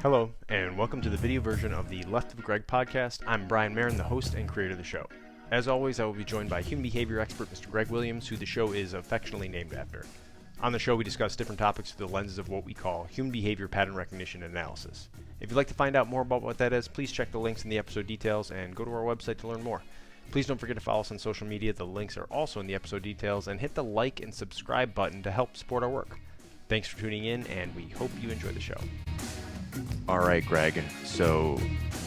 Hello, and welcome to the video version of the Left of Greg podcast. I'm Brian Marin, the host and creator of the show. As always, I will be joined by human behavior expert Mr. Greg Williams, who the show is affectionately named after. On the show, we discuss different topics through the lenses of what we call human behavior pattern recognition and analysis. If you'd like to find out more about what that is, please check the links in the episode details and go to our website to learn more. Please don't forget to follow us on social media. The links are also in the episode details, and hit the like and subscribe button to help support our work. Thanks for tuning in, and we hope you enjoy the show. All right, Greg. So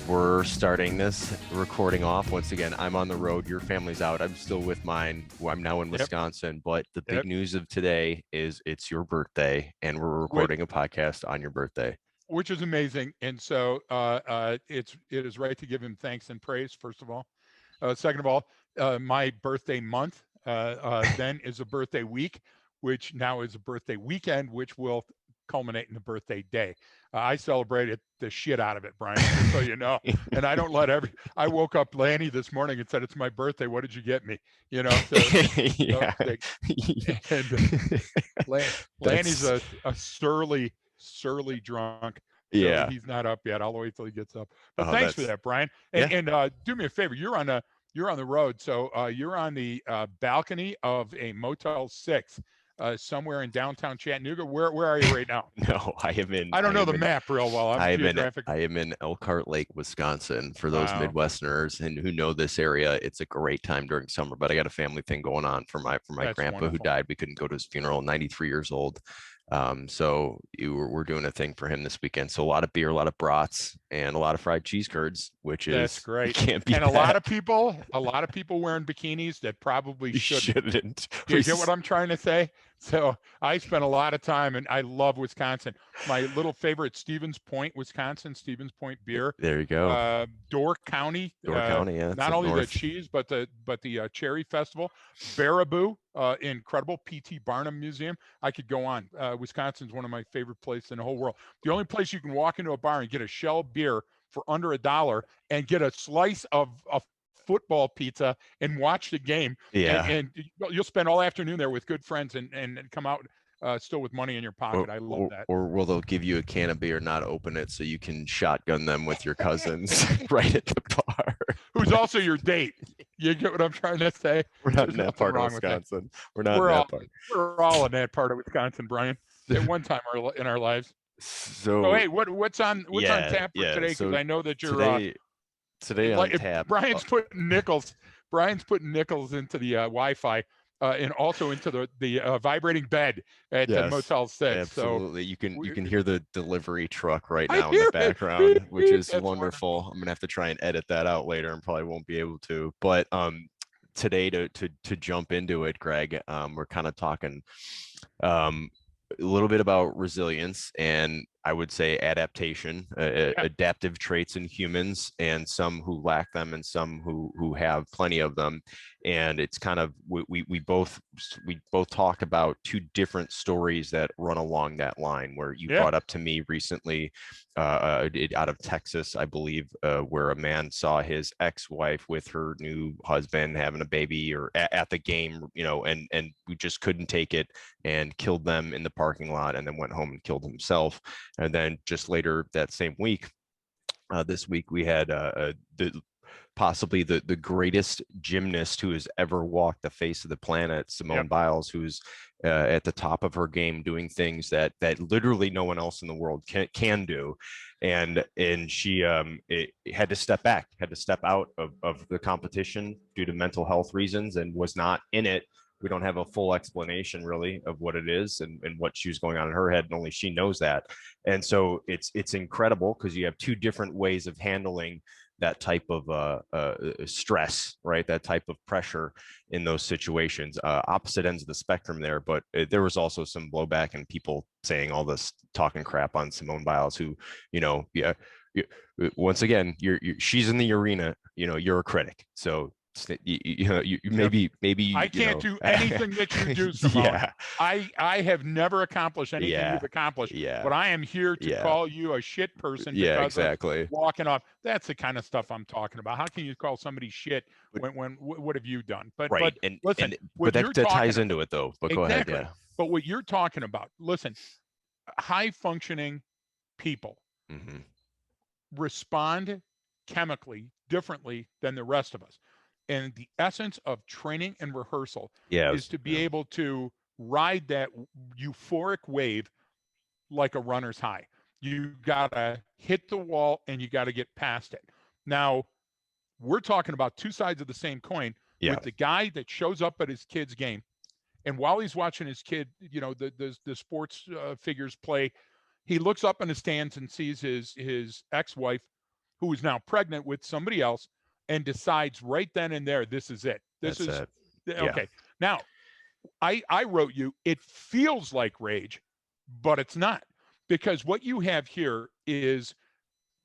we're starting this recording off. Once again, I'm on the road. Your family's out. I'm still with mine. I'm now in Wisconsin. But the big news of today is it's your birthday, and we're recording a podcast on your birthday. Which is amazing. And so it is right to give him thanks and praise, first of all. Second of all, my birthday month then is a birthday week, which now is a birthday weekend, which will culminate in the birthday day. I celebrated the shit out of it, Brian, just so you know. And I don't let I woke up Lanny this morning and said, "It's my birthday. What did you get me?" You know, yeah. Lanny's a surly drunk. So yeah. He's not up yet. I'll wait till he gets up. But thanks for that, Brian. And do me a favor. You're on the road. So you're on the balcony of a Motel 6. Somewhere in downtown Chattanooga. Where are you right now? No, I am in. I don't know the map real well. I am in Elkhart Lake, Wisconsin. For those Midwesterners and who know this area, it's a great time during summer. But I got a family thing going on for my grandpa who died. We couldn't go to his funeral. 93 years old. So we're doing a thing for him this weekend. So a lot of beer, a lot of brats, and a lot of fried cheese curds, which that's great. Can't be and bad. a lot of people wearing bikinis that probably shouldn't. You get what I'm trying to say? So I spent a lot of time, and I love Wisconsin. My little favorite, Stevens Point, Wisconsin, Stevens Point beer. There you go. Door County. Yeah. Not only the cheese, but the Cherry Festival. Baraboo, incredible. P.T. Barnum Museum. I could go on. Wisconsin's one of my favorite places in the whole world. The only place you can walk into a bar and get a shell beer for under $1 and get a slice of football pizza and watch the game. And you'll spend all afternoon there with good friends and come out still with money in your pocket. I love that. Or will they give you a can of beer, not open it, so you can shotgun them with your cousins right at the bar? Who's also your date. You get what I'm trying to say? We're not in that part of Wisconsin. We're not in that part. We're all in that part of Wisconsin, Brian, at one time in our lives. So hey, what's on tap for today? Because I know that you're today on tap. Brian's putting nickels into the Wi-Fi and also into the vibrating bed at the Motel 6. Absolutely. So you can hear the delivery truck right now in the background, which is wonderful. I'm gonna have to try and edit that out later and probably won't be able to. But today to jump into it, Greg, we're kind of talking a little bit about resilience and I would say adaptation, adaptive traits in humans, and some who lack them and some who have plenty of them. And it's kind of we both talked about two different stories that run along that line, where you brought up to me recently out of Texas, I believe, where a man saw his ex-wife with her new husband having a baby or at the game, and we just couldn't take it and killed them in the parking lot and then went home and killed himself. And then just later that same week, this week, we had possibly the greatest gymnast who has ever walked the face of the planet, Simone Biles, who's at the top of her game, doing things that literally no one else in the world can do. And she had to step back, had to step out of the competition due to mental health reasons, and was not in it. We don't have a full explanation really of what it is and what she was going on in her head, and only she knows that. And so it's incredible because you have two different ways of handling that type of stress, right? That type of pressure in those situations, opposite ends of the spectrum there. But there was also some blowback and people saying all this talking crap on Simone Biles, who, once again, she's in the arena, you're a critic. So maybe I can't do anything that you do, Simone. I have never accomplished anything you've accomplished, but I am here to call you a shit person because of walking off. That's the kind of stuff I'm talking about. How can you call somebody shit when what have you done? But listen, but that ties into it though. But go ahead, But what you're talking about, listen, high functioning people respond chemically differently than the rest of us. And the essence of training and rehearsal is to be able to ride that euphoric wave like a runner's high. You got to hit the wall and you got to get past it. Now, we're talking about two sides of the same coin with the guy that shows up at his kid's game. And while he's watching his kid, the sports figures play, he looks up in the stands and sees his ex-wife, who is now pregnant with somebody else, and decides right then and there, this is it. This is it. Okay. Now, I wrote you, it feels like rage, but it's not, because what you have here is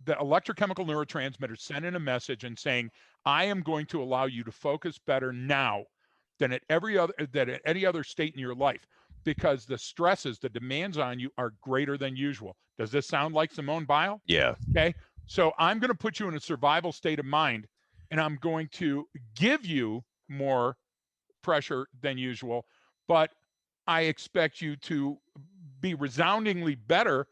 the electrochemical neurotransmitter sending a message and saying, I am going to allow you to focus better now than at any other state in your life, because the stresses, the demands on you are greater than usual. Does this sound like Simone Biles? Yeah. Okay. So I'm going to put you in a survival state of mind, and I'm going to give you more pressure than usual, but I expect you to be resoundingly better,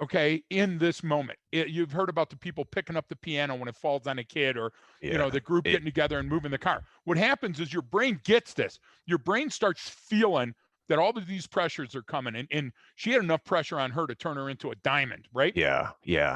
okay, in this moment. You've heard about the people picking up the piano when it falls on a kid, or the group getting together and moving the car. What happens is your brain gets this. Your brain starts feeling that all of these pressures are coming, and she had enough pressure on her to turn her into a diamond, right? Yeah.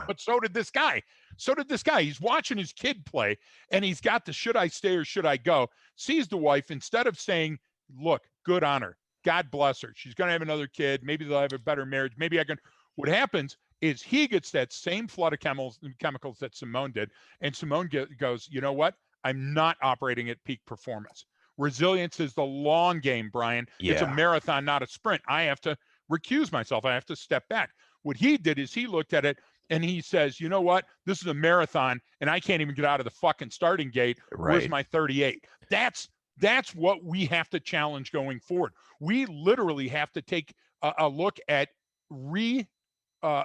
But so did this guy. He's watching his kid play, and he's got the should I stay or should I go? Sees the wife, instead of saying, look, good on her, God bless her, she's going to have another kid, maybe they'll have a better marriage, maybe I can. What happens is he gets that same flood of chemicals that Simone did, and Simone goes, you know what? I'm not operating at peak performance. Resilience is the long game, Brian. It's a marathon, not a sprint. I have to recuse myself. I have to step back. What he did is he looked at it and he says, you know what? This is a marathon and I can't even get out of the fucking starting gate. Right. Where's my 38? That's what we have to challenge going forward. We literally have to take a look at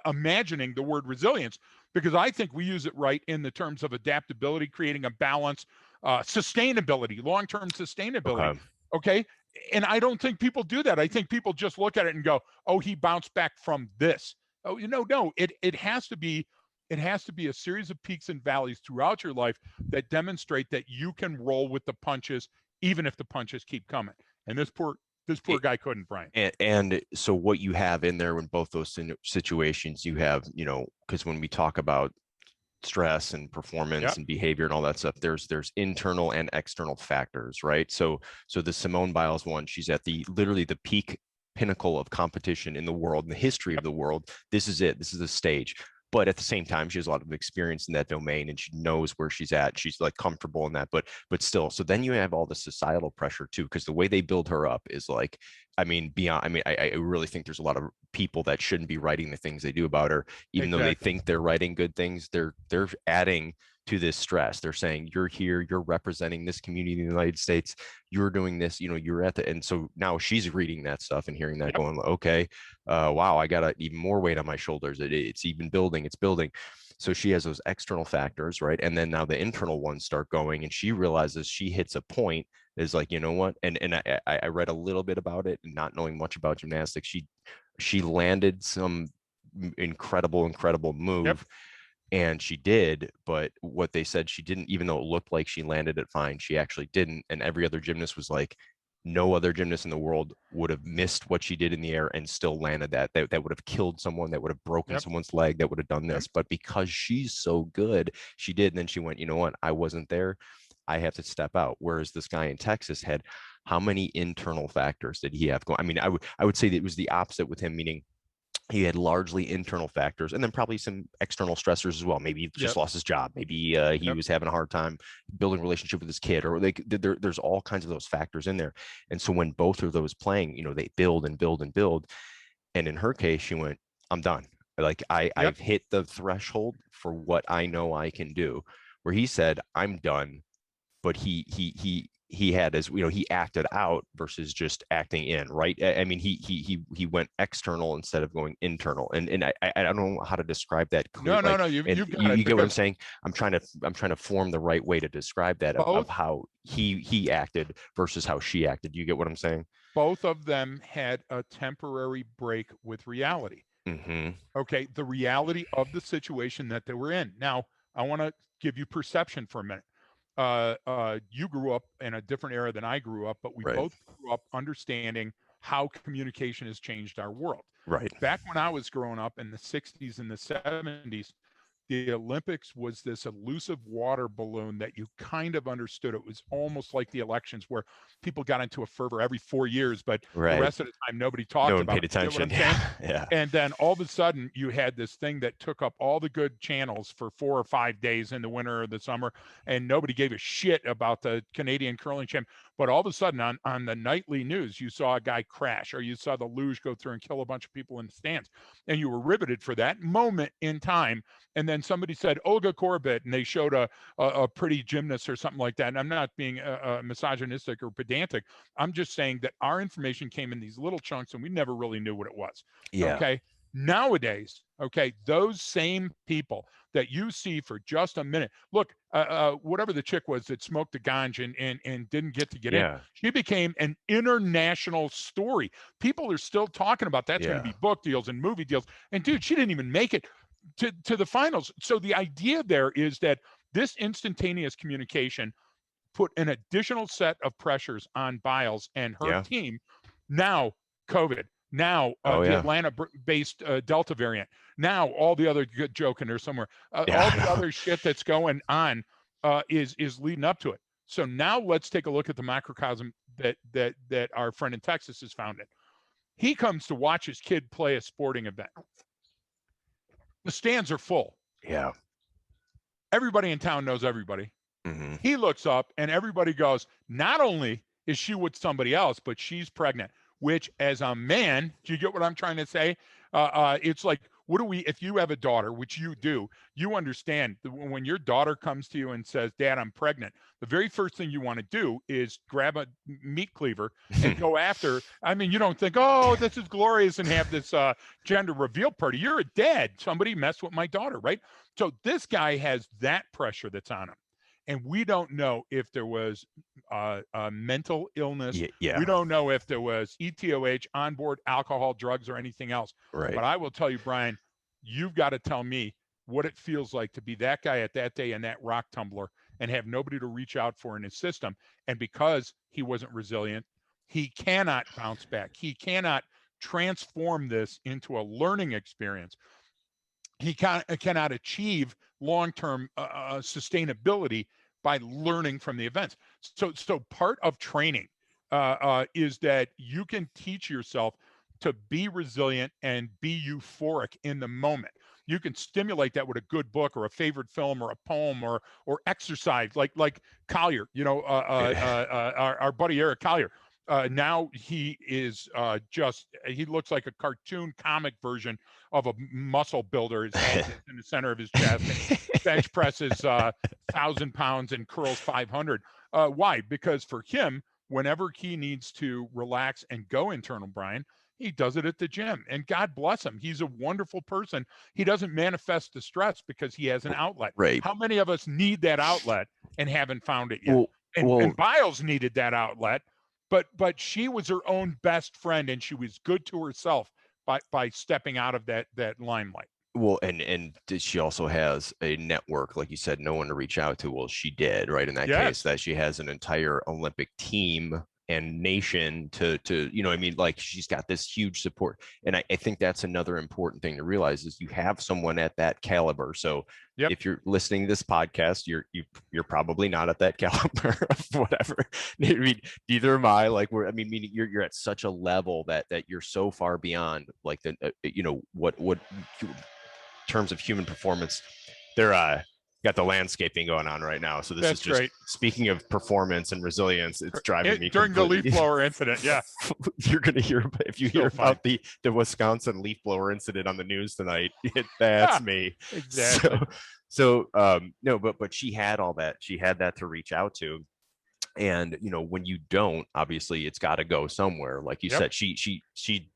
imagining the word resilience, because I think we use it right in the terms of adaptability, creating a balance, sustainability, long-term sustainability. Okay. And I don't think people do that. I think people just look at it and go, oh, he bounced back from this. Oh, no, it has to be a series of peaks and valleys throughout your life that demonstrate that you can roll with the punches, even if the punches keep coming. And this poor guy couldn't, Brian. And so what you have in there in both those situations, you have, because when we talk about stress and performance and behavior and all that stuff, there's internal and external factors, right? So the Simone Biles one, she's at literally the peak pinnacle of competition in the world, in the history of the world. This is it. This is the stage. But at the same time, she has a lot of experience in that domain and she knows where she's at. She's like comfortable in that, but still. So then you have all the societal pressure too, because the way they build her up is like, I really think there's a lot of people that shouldn't be writing the things they do about her, even though they think they're writing good things. They're adding to this stress. They're saying, you're here, you're representing this community in the United States, you're doing this, you're at the, and so now she's reading that stuff and hearing that going, okay, wow, I got even more weight on my shoulders. It's even building, it's building. So she has those external factors, right? And then now the internal ones start going, and she realizes she hits a point is like, you know what? And I read a little bit about it, not knowing much about gymnastics. She landed some incredible move. And she did, but what they said, she didn't, even though it looked like she landed it fine, she actually didn't. And every other gymnast was like, no other gymnast in the world would have missed what she did in the air and still landed that would have killed someone, that would have broken someone's leg, that would have done this. But because she's so good, she did. And then she went, you know what? I wasn't there. I have to step out. Whereas this guy in Texas had, how many internal factors did he have going? I mean, I would say that it was the opposite with him, meaning he had largely internal factors and then probably some external stressors as well. Maybe he just lost his job. Maybe he was having a hard time building a relationship with his kid, or there's all kinds of those factors in there. And so when both of those playing, they build and build and build. And in her case, she went, I'm done. Like I've hit the threshold for what I know I can do. Where he said, I'm done. But he had, as he acted out versus just acting in, right? I mean, he went external instead of going internal, and I don't know how to describe that clearly. No, you get what I'm saying. I'm trying to form the right way to describe that of how he acted versus how she acted. You get what I'm saying? Both of them had a temporary break with reality. Okay, the reality of the situation that they were in. Now, I want to give you perception for a minute. You grew up in a different era than I grew up, but we Right. both grew up understanding how communication has changed our world. Right. Back when I was growing up in the 60s and the 70s, the Olympics was this elusive water balloon that you kind of understood. It was almost like the elections where people got into a fervor every 4 years, but the rest of the time nobody No talked one about paid it. You get what attention. I'm saying? Yeah. And then all of a sudden you had this thing that took up all the good channels for 4 or 5 days in the winter or the summer, and nobody gave a shit about the Canadian curling champ. But all of a sudden on the nightly news, you saw a guy crash, or you saw the luge go through and kill a bunch of people in the stands. And you were riveted for that moment in time. And then somebody said Olga Korbut, and they showed a pretty gymnast or something like that. And I'm not being misogynistic or pedantic. I'm just saying that our information came in these little chunks, and we never really knew what it was. Yeah. Okay. Nowadays, okay, those same people that you see for just a minute, look, whatever the chick was that smoked the ganj and didn't get to get in, she became an international story. People are still talking about that's going to be book deals and movie deals. And dude, she didn't even make it to the finals. So the idea there is that this instantaneous communication put an additional set of pressures on Biles and her team. Now, COVID. Now, the Atlanta-based Delta variant. Now, all the other good joke in there somewhere. All the other shit that's going on is leading up to it. So now let's take a look at the microcosm that our friend in Texas has found it. He comes to watch his kid play a sporting event. The stands are full. Yeah. Everybody in town knows everybody. He looks up and everybody goes, not only is she with somebody else, but she's pregnant, which as a man, do you get what I'm trying to say? It's like, what do we, if you have a daughter, which you do, you understand that when your daughter comes to you and says, Dad, I'm pregnant, the very first thing you want to do is grab a meat cleaver and go after. I mean, you don't think, oh, this is glorious and have this gender reveal party. You're a dad. Somebody messed with my daughter, right? So this guy has that pressure that's on him. And we don't know if there was mental illness. We don't know if there was ETOH, onboard alcohol, drugs, or anything else. Right. But I will tell you, Brian, you've got to tell me what it feels like to be that guy at that day in that rock tumbler and have nobody to reach out for in his system. And because he wasn't resilient, he cannot bounce back. He cannot transform this into a learning experience. He cannot achieve long-term sustainability by learning from the events. So part of training is that you can teach yourself to be resilient and be euphoric in the moment. You can stimulate that with a good book or a favorite film or a poem or exercise, like Collier, our buddy Eric Collier. Now he is he looks like a cartoon comic version of a muscle builder. His head is in the center of his chest. Bench presses 1,000 pounds and curls 500. Why? Because for him, whenever he needs to relax and go internal, Brian, he does it at the gym. And God bless him. He's a wonderful person. He doesn't manifest the stress because he has an outlet. Right. How many of us need that outlet and haven't found it yet? And Biles needed that outlet. But she was her own best friend, and she was good to herself by stepping out of that limelight. Well, and she also has a network, like you said, no one to reach out to. Well, she did, right? In that case, that she has an entire Olympic team and nation to I mean, like she's got this huge support. And I think that's another important thing to realize is you have someone at that caliber. So if you're listening to this podcast, you're probably not at that caliber of whatever. I mean, neither am I. Like meaning you're at such a level that you're so far beyond like the what terms of human performance. They're got the landscaping going on right now. So this is just speaking of performance and resilience. It's driving me during the leaf blower incident. Yeah, you're gonna hear if you hear about the Wisconsin leaf blower incident on the news tonight. That's me. Exactly. So no, but she had all that. She had that to reach out to. And when you don't, obviously it's got to go somewhere. Like you said, she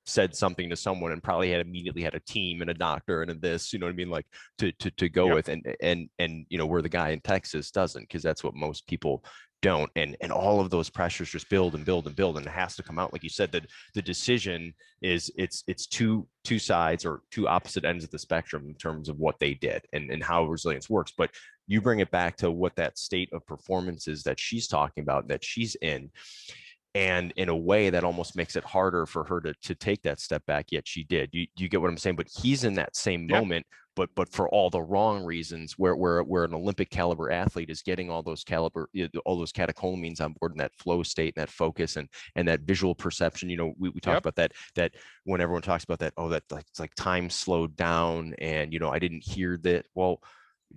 said something to someone and probably immediately had a team and a doctor and this, what I mean, like to go with, and where the guy in Texas doesn't, because that's what most people don't. And all of those pressures just build and build and build, and it has to come out. Like you said, that the decision is it's two sides or two opposite ends of the spectrum in terms of what they did and how resilience works. But you bring it back to what that state of performance is that she's talking about, that she's in. And in a way that almost makes it harder for her to take that step back, yet she did. You get what I'm saying? But he's in that same moment, but for all the wrong reasons, where an Olympic caliber athlete is getting all those catecholamines on board in that flow state and that focus and that visual perception. We talked about that when everyone talks about that, it's like time slowed down, and I didn't hear that. Well,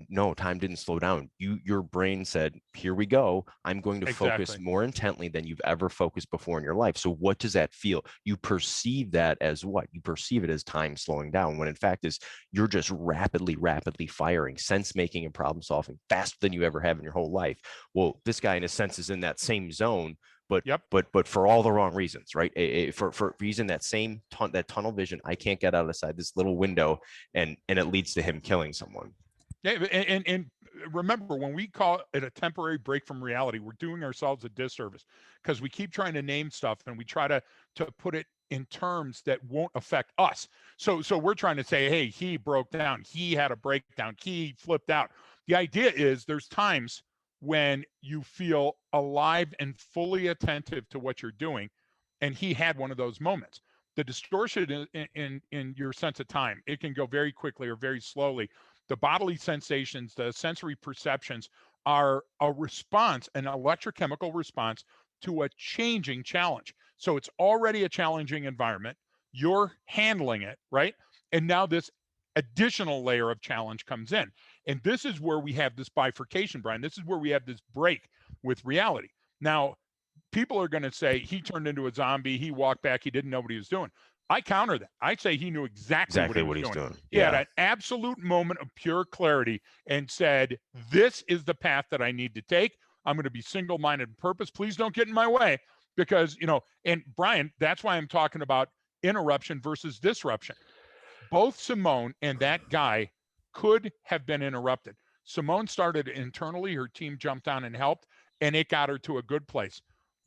no, time didn't slow down. Your brain said, here we go. I'm going to focus more intently than you've ever focused before in your life. So what does that feel? You perceive that as what? You perceive it as time slowing down, when in fact is you're just rapidly firing, sense making and problem solving faster than you ever have in your whole life. Well, this guy in a sense is in that same zone, but for all the wrong reasons, right? For using that same that tunnel vision, I can't get out of this little window, and it leads to him killing someone. Yeah, and remember, when we call it a temporary break from reality, we're doing ourselves a disservice, because we keep trying to name stuff and we try to put it in terms that won't affect us. So we're trying to say, hey, he broke down, he had a breakdown, he flipped out. The idea is there's times when you feel alive and fully attentive to what you're doing, and he had one of those moments. The distortion in your sense of time, it can go very quickly or very slowly. The bodily sensations, the sensory perceptions are a response, an electrochemical response to a changing challenge. So it's already a challenging environment. You're handling it, right? And now this additional layer of challenge comes in. And this is where we have this bifurcation, Brian. This is where we have this break with reality. Now, people are going to say he turned into a zombie, he walked back, he didn't know what he was doing. I counter that. I say he knew exactly what he was doing. He had an absolute moment of pure clarity and said, this is the path that I need to take. I'm going to be single-minded in purpose. Please don't get in my way, because, and Brian, that's why I'm talking about interruption versus disruption. Both Simone and that guy could have been interrupted. Simone started internally. Her team jumped on and helped, and it got her to a good place.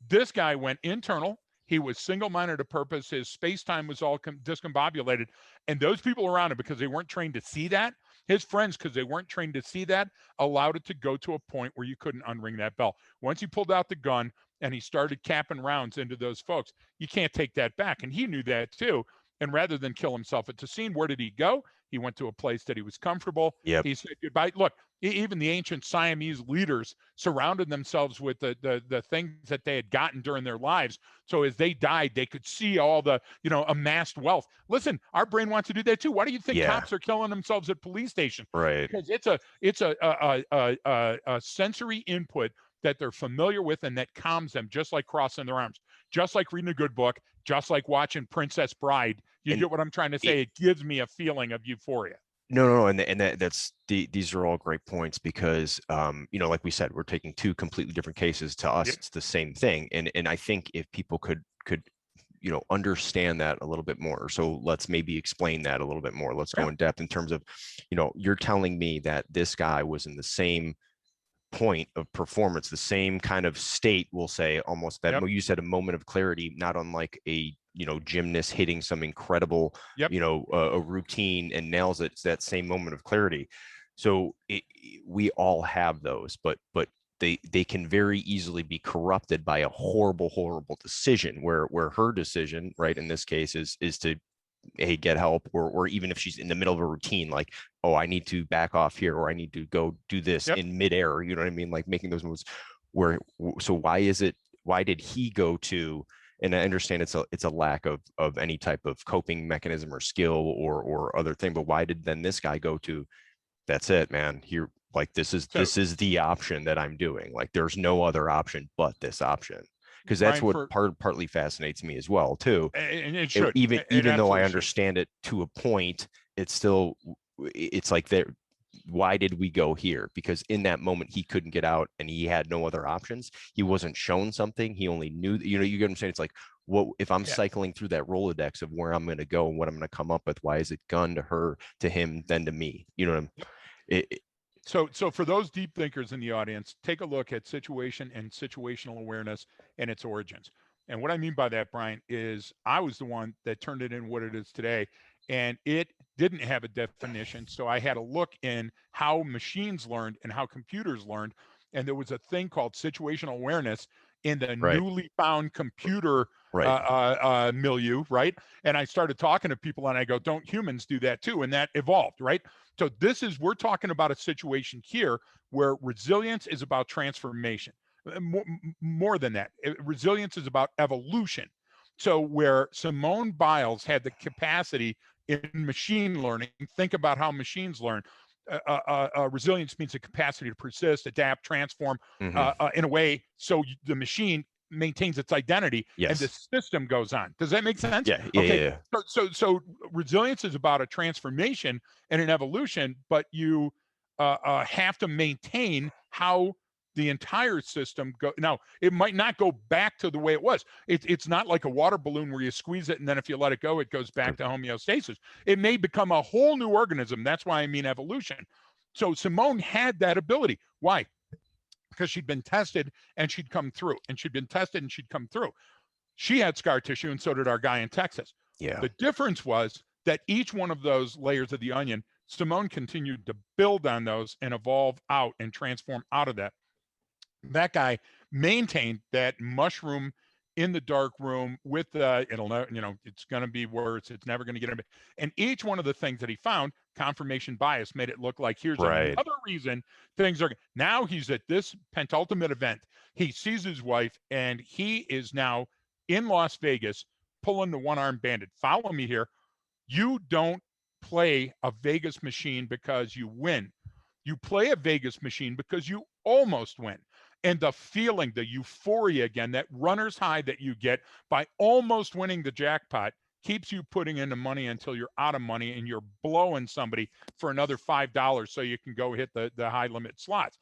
This guy went internal. He was single-minded of purpose. His space-time was all discombobulated. And those people around him, because they weren't trained to see that, his friends, because they weren't trained to see that, allowed it to go to a point where you couldn't unring that bell. Once he pulled out the gun and he started capping rounds into those folks, you can't take that back. And he knew that too. And rather than kill himself at the scene, where did he go? He went to a place that he was comfortable. He said goodbye. Look, even the ancient Siamese leaders surrounded themselves with the things that they had gotten during their lives. So as they died, they could see all the, amassed wealth. Listen, our brain wants to do that too. Why do you think cops are killing themselves at police stations? Right. Because it's a sensory input that they're familiar with and that calms them, just like crossing their arms, just like reading a good book, just like watching Princess Bride. You get what I'm trying to say? It gives me a feeling of euphoria. No, and that's these are all great points, because like we said, we're taking two completely different cases. To us, it's the same thing, and I think if people could understand that a little bit more, so let's maybe explain that a little bit more. Let's go in depth in terms of, you're telling me that this guy was in the same point of performance, the same kind of state, we'll say, almost that you said, a moment of clarity, not unlike a gymnast hitting some incredible a routine and nails it. It's that same moment of clarity. So we all have those, but they can very easily be corrupted by a horrible decision, where her decision, right, in this case is to, hey, get help, or even if she's in the middle of a routine, like, oh, I need to back off here, or I need to go do this in midair, you know what I mean? Like making those moves so why did he go to, and I understand it's a lack of any type of coping mechanism or skill or other thing, but why did then this guy go to, that's it, man, here, like, this is the option that I'm doing, like there's no other option but this option? Because that's what partly fascinates me as well too. And it should. Even though I understand it to a point, it's like there. Why did we go here? Because in that moment he couldn't get out and he had no other options. He wasn't shown something. He only knew, you get what I'm saying? It's like, what if I'm cycling through that Rolodex of where I'm going to go and what I'm going to come up with? Why is it gun to her, to him, then to me? So for those deep thinkers in the audience, take a look at situation and situational awareness and its origins. And what I mean by that, Brian, is I was the one that turned it in what it is today, and it didn't have a definition. So I had to look in how machines learned and how computers learned. And there was a thing called situational awareness in the Right. newly found computer Right. milieu, right? And I started talking to people, and I go, "Don't humans do that too?" And that evolved, right? So we're talking about a situation here where resilience is about transformation. More than that, resilience is about evolution. So where Simone Biles had the capacity in machine learning, think about how machines learn. Resilience means the capacity to persist, adapt, transform in a way so the machine maintains its identity and the system goes on. Does that make sense? Yeah. Okay. So resilience is about a transformation and an evolution, but you have to maintain how the entire system go. Now, it might not go back to the way it was. It's not like a water balloon where you squeeze it and then if you let it go, it goes back to homeostasis. It may become a whole new organism. That's why I mean evolution. So Simone had that ability. Why? Because she'd been tested and she'd come through, and she'd been tested and she'd come through. She had scar tissue, and so did our guy in Texas. Yeah. The difference was that each one of those layers of the onion, Simone continued to build on those and evolve out and transform out of that. That guy maintained that mushroom in the dark room with it'll know, it's going to be worse. It's never going to get in. And each one of the things that he found, confirmation bias, made it look like here's another reason things are. Now he's at this penultimate event. He sees his wife, and he is now in Las Vegas pulling the one-armed bandit. Follow me here. You don't play a Vegas machine because you win. You play a Vegas machine because you almost win. And the feeling, the euphoria again, that runner's high that you get by almost winning the jackpot keeps you putting in the money until you're out of money and you're blowing somebody for another $5 so you can go hit the high limit slots.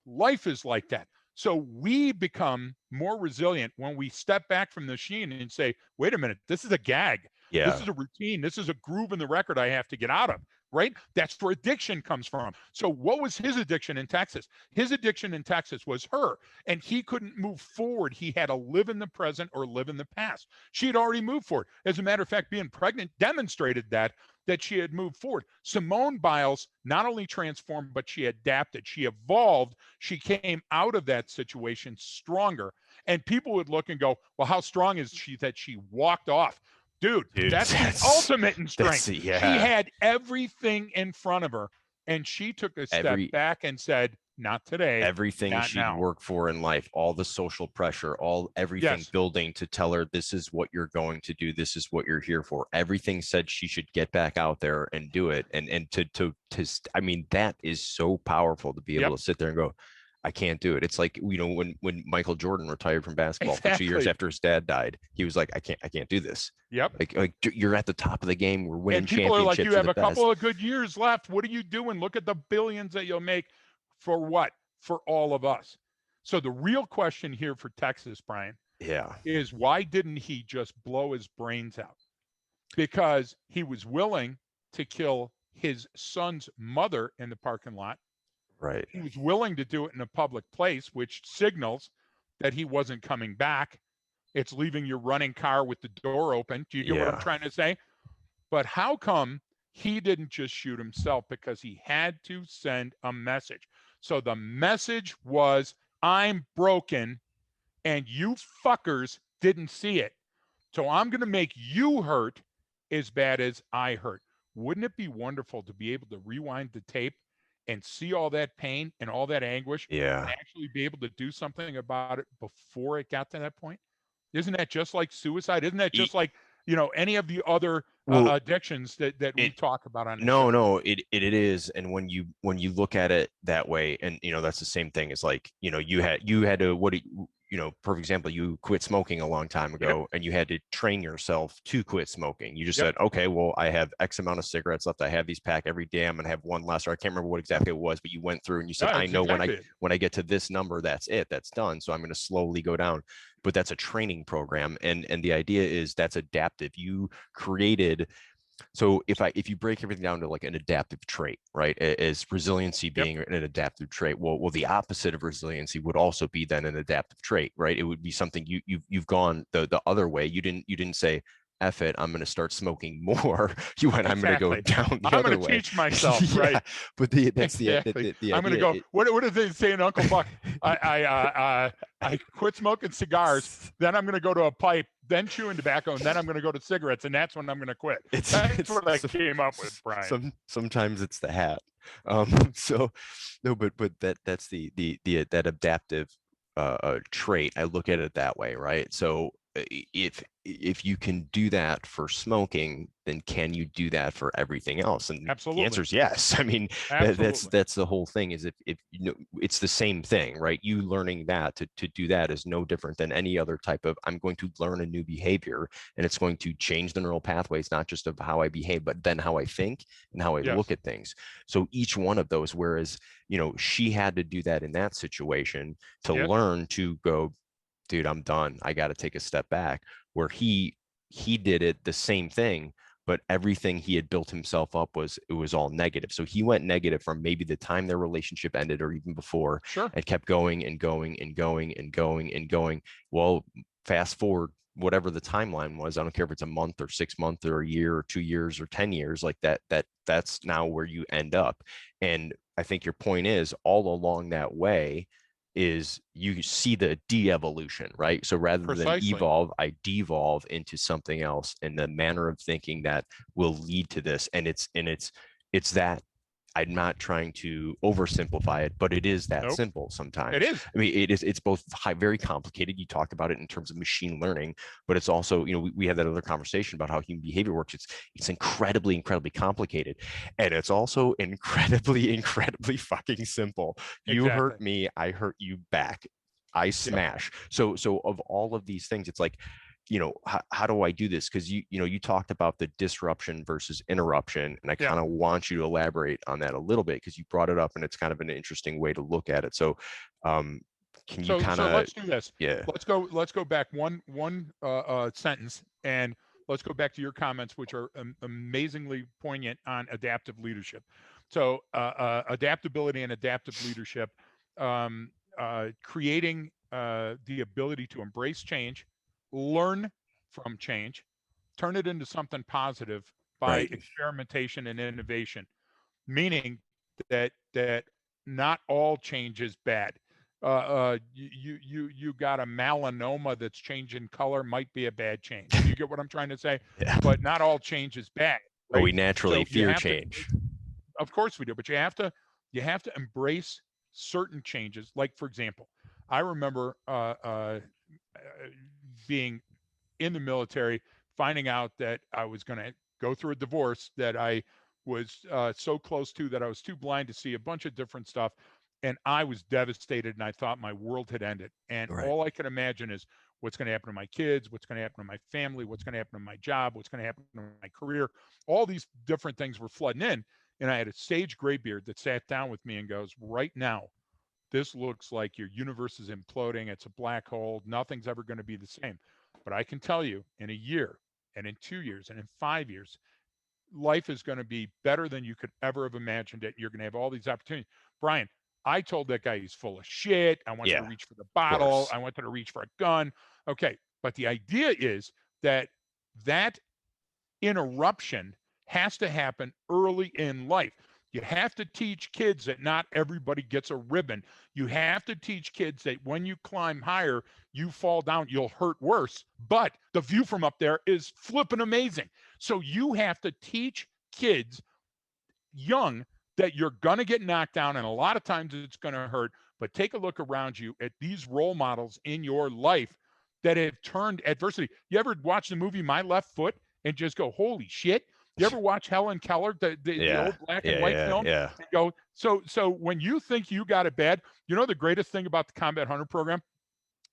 Life is like that. So we become more resilient when we step back from the machine and say, wait a minute, this is a gag. Yeah. This is a routine. This is a groove in the record I have to get out of, right? That's where addiction comes from. So what was his addiction in Texas? His addiction in Texas was her, and he couldn't move forward. He had to live in the present or live in the past. She had already moved forward. As a matter of fact, being pregnant demonstrated that she had moved forward. Simone Biles not only transformed, but she adapted. She evolved. She came out of that situation stronger. And people would look and go, well, how strong is she that she walked off? Dude, that's the ultimate in strength. She had everything in front of her, and she took a step back and said, not today. Everything she'd worked for in life, all the social pressure, everything building to tell her this is what you're going to do, this is what you're here for. Everything said she should get back out there and do it. And to I mean, that is so powerful to be able to sit there and go, I can't do it. It's like, when Michael Jordan retired from basketball for 2 years after his dad died, he was like, I can't do this. Yep. Like you're at the top of the game. We're winning championships. And people are like, you have a couple of good years left. What are you doing? Look at the billions that you'll make. For what? For all of us. So the real question here for Texas, Brian, is why didn't he just blow his brains out? Because he was willing to kill his son's mother in the parking lot. Right. He was willing to do it in a public place, which signals that he wasn't coming back. It's leaving your running car with the door open. Do you get what I'm trying to say? But how come he didn't just shoot himself? Because he had to send a message. So the message was, I'm broken and you fuckers didn't see it. So I'm going to make you hurt as bad as I hurt. Wouldn't it be wonderful to be able to rewind the tape and see all that pain and all that anguish and actually be able to do something about it before it got to that point? Isn't that just like suicide? Isn't that just like, any of the other addictions that we talk about on the show? No, it is. And when you look at it that way, and that's the same thing as like, you had to, for example, you quit smoking a long time ago and you had to train yourself to quit smoking. You just said, okay, well, I have X amount of cigarettes left. I have these pack every day. I'm going to have one less, or I can't remember what exactly it was, but you went through and you said, I know when I get to this number, that's it, that's done. So I'm going to slowly go down. But that's a training program. And the idea is that's adaptive. You created So if you break everything down to like an adaptive trait, right, as resiliency being an adaptive trait, well, the opposite of resiliency would also be then an adaptive trait, right? It would be something you've gone the other way. You didn't say, F it, I'm going to start smoking more. You went, I'm going to go down the I'm other going to way. teach myself, Yeah, right? but that's Exactly. the I'm going to idea. go. What did they say in Uncle Buck? I quit smoking cigars. Then I'm going to go to a pipe, then chewing tobacco, and then I'm going to go to cigarettes, and that's when I'm going to quit. That's what I came up with, Brian. Sometimes it's the hat. So no, but that's the that adaptive trait. I look at it that way, right? So if you can do that for smoking, then can you do that for everything else? And Absolutely. the answer is yes. I mean, that's the whole thing. Is if you know, it's the same thing, right? You learning that to do that is no different than any other type of, I'm going to learn a new behavior, and it's going to change the neural pathways, not just of how I behave, but then how I think and how I look at things. So each one of those, whereas, you know, she had to do that in that situation to learn to go, dude, I'm done. I got to take a step back. Where he did it the same thing, but everything he had built himself up was all negative. So he went negative from maybe the time their relationship ended or even before, and kept going and going and going and going and going. Well, fast forward whatever the timeline was, I don't care if it's a month or 6 months or a year or 2 years or 10 years, like that's now where you end up. And I think your point is, all along that way is you see the de-evolution, right? So rather than evolve, I devolve into something else, and the manner of thinking that will lead to this. And it's that, I'm not trying to oversimplify it, but it is that simple sometimes. It is. I mean, it's both very complicated. You talked about it in terms of machine learning, but it's also, you know, we had that other conversation about how human behavior works. It's incredibly complicated, and it's also incredibly fucking simple. You hurt me, I hurt you back. I smash. So of all of these things, it's like, you know, how do I do this? Because you talked about the disruption versus interruption, and I kind of want you to elaborate on that a little bit, because you brought it up, and it's kind of an interesting way to look at it. So can you kind of, so let's do this. Yeah. Let's go back one sentence, and let's go back to your comments, which are amazingly poignant on adaptive leadership. So adaptability and adaptive leadership, creating the ability to embrace change, learn from change, turn it into something positive by experimentation and innovation, meaning that not all change is bad. You got a melanoma that's changing color, might be a bad change. You get what I'm trying to say? Yeah. But not all change is bad. Right? But we naturally fear change. Of course we do, but you have to embrace certain changes. Like, for example, I remember being in the military, finding out that I was going to go through a divorce that I was so close to, that I was too blind to see a bunch of different stuff. And I was devastated, and I thought my world had ended. And all I could imagine is what's going to happen to my kids, what's going to happen to my family, what's going to happen to my job, what's going to happen to my career. All these different things were flooding in. And I had a sage graybeard that sat down with me and goes, right now, this looks like your universe is imploding. It's a black hole. Nothing's ever going to be the same. But I can tell you, in a year, and in 2 years, and in 5 years, life is going to be better than you could ever have imagined it. You're going to have all these opportunities. Brian, I told that guy he's full of shit. I wanted to reach for the bottle. I wanted to reach for a gun. Okay. But the idea is that interruption has to happen early in life. You have to teach kids that not everybody gets a ribbon. You have to teach kids that when you climb higher, you fall down, you'll hurt worse. But the view from up there is flipping amazing. So you have to teach kids young that you're going to get knocked down, and a lot of times it's going to hurt. But take a look around you at these role models in your life that have turned adversity. You ever watch the movie My Left Foot and just go, holy shit? You ever watch Helen Keller, the old black and white film? Yeah. And go, so when you think you got it bad, you know the greatest thing about the Combat Hunter program?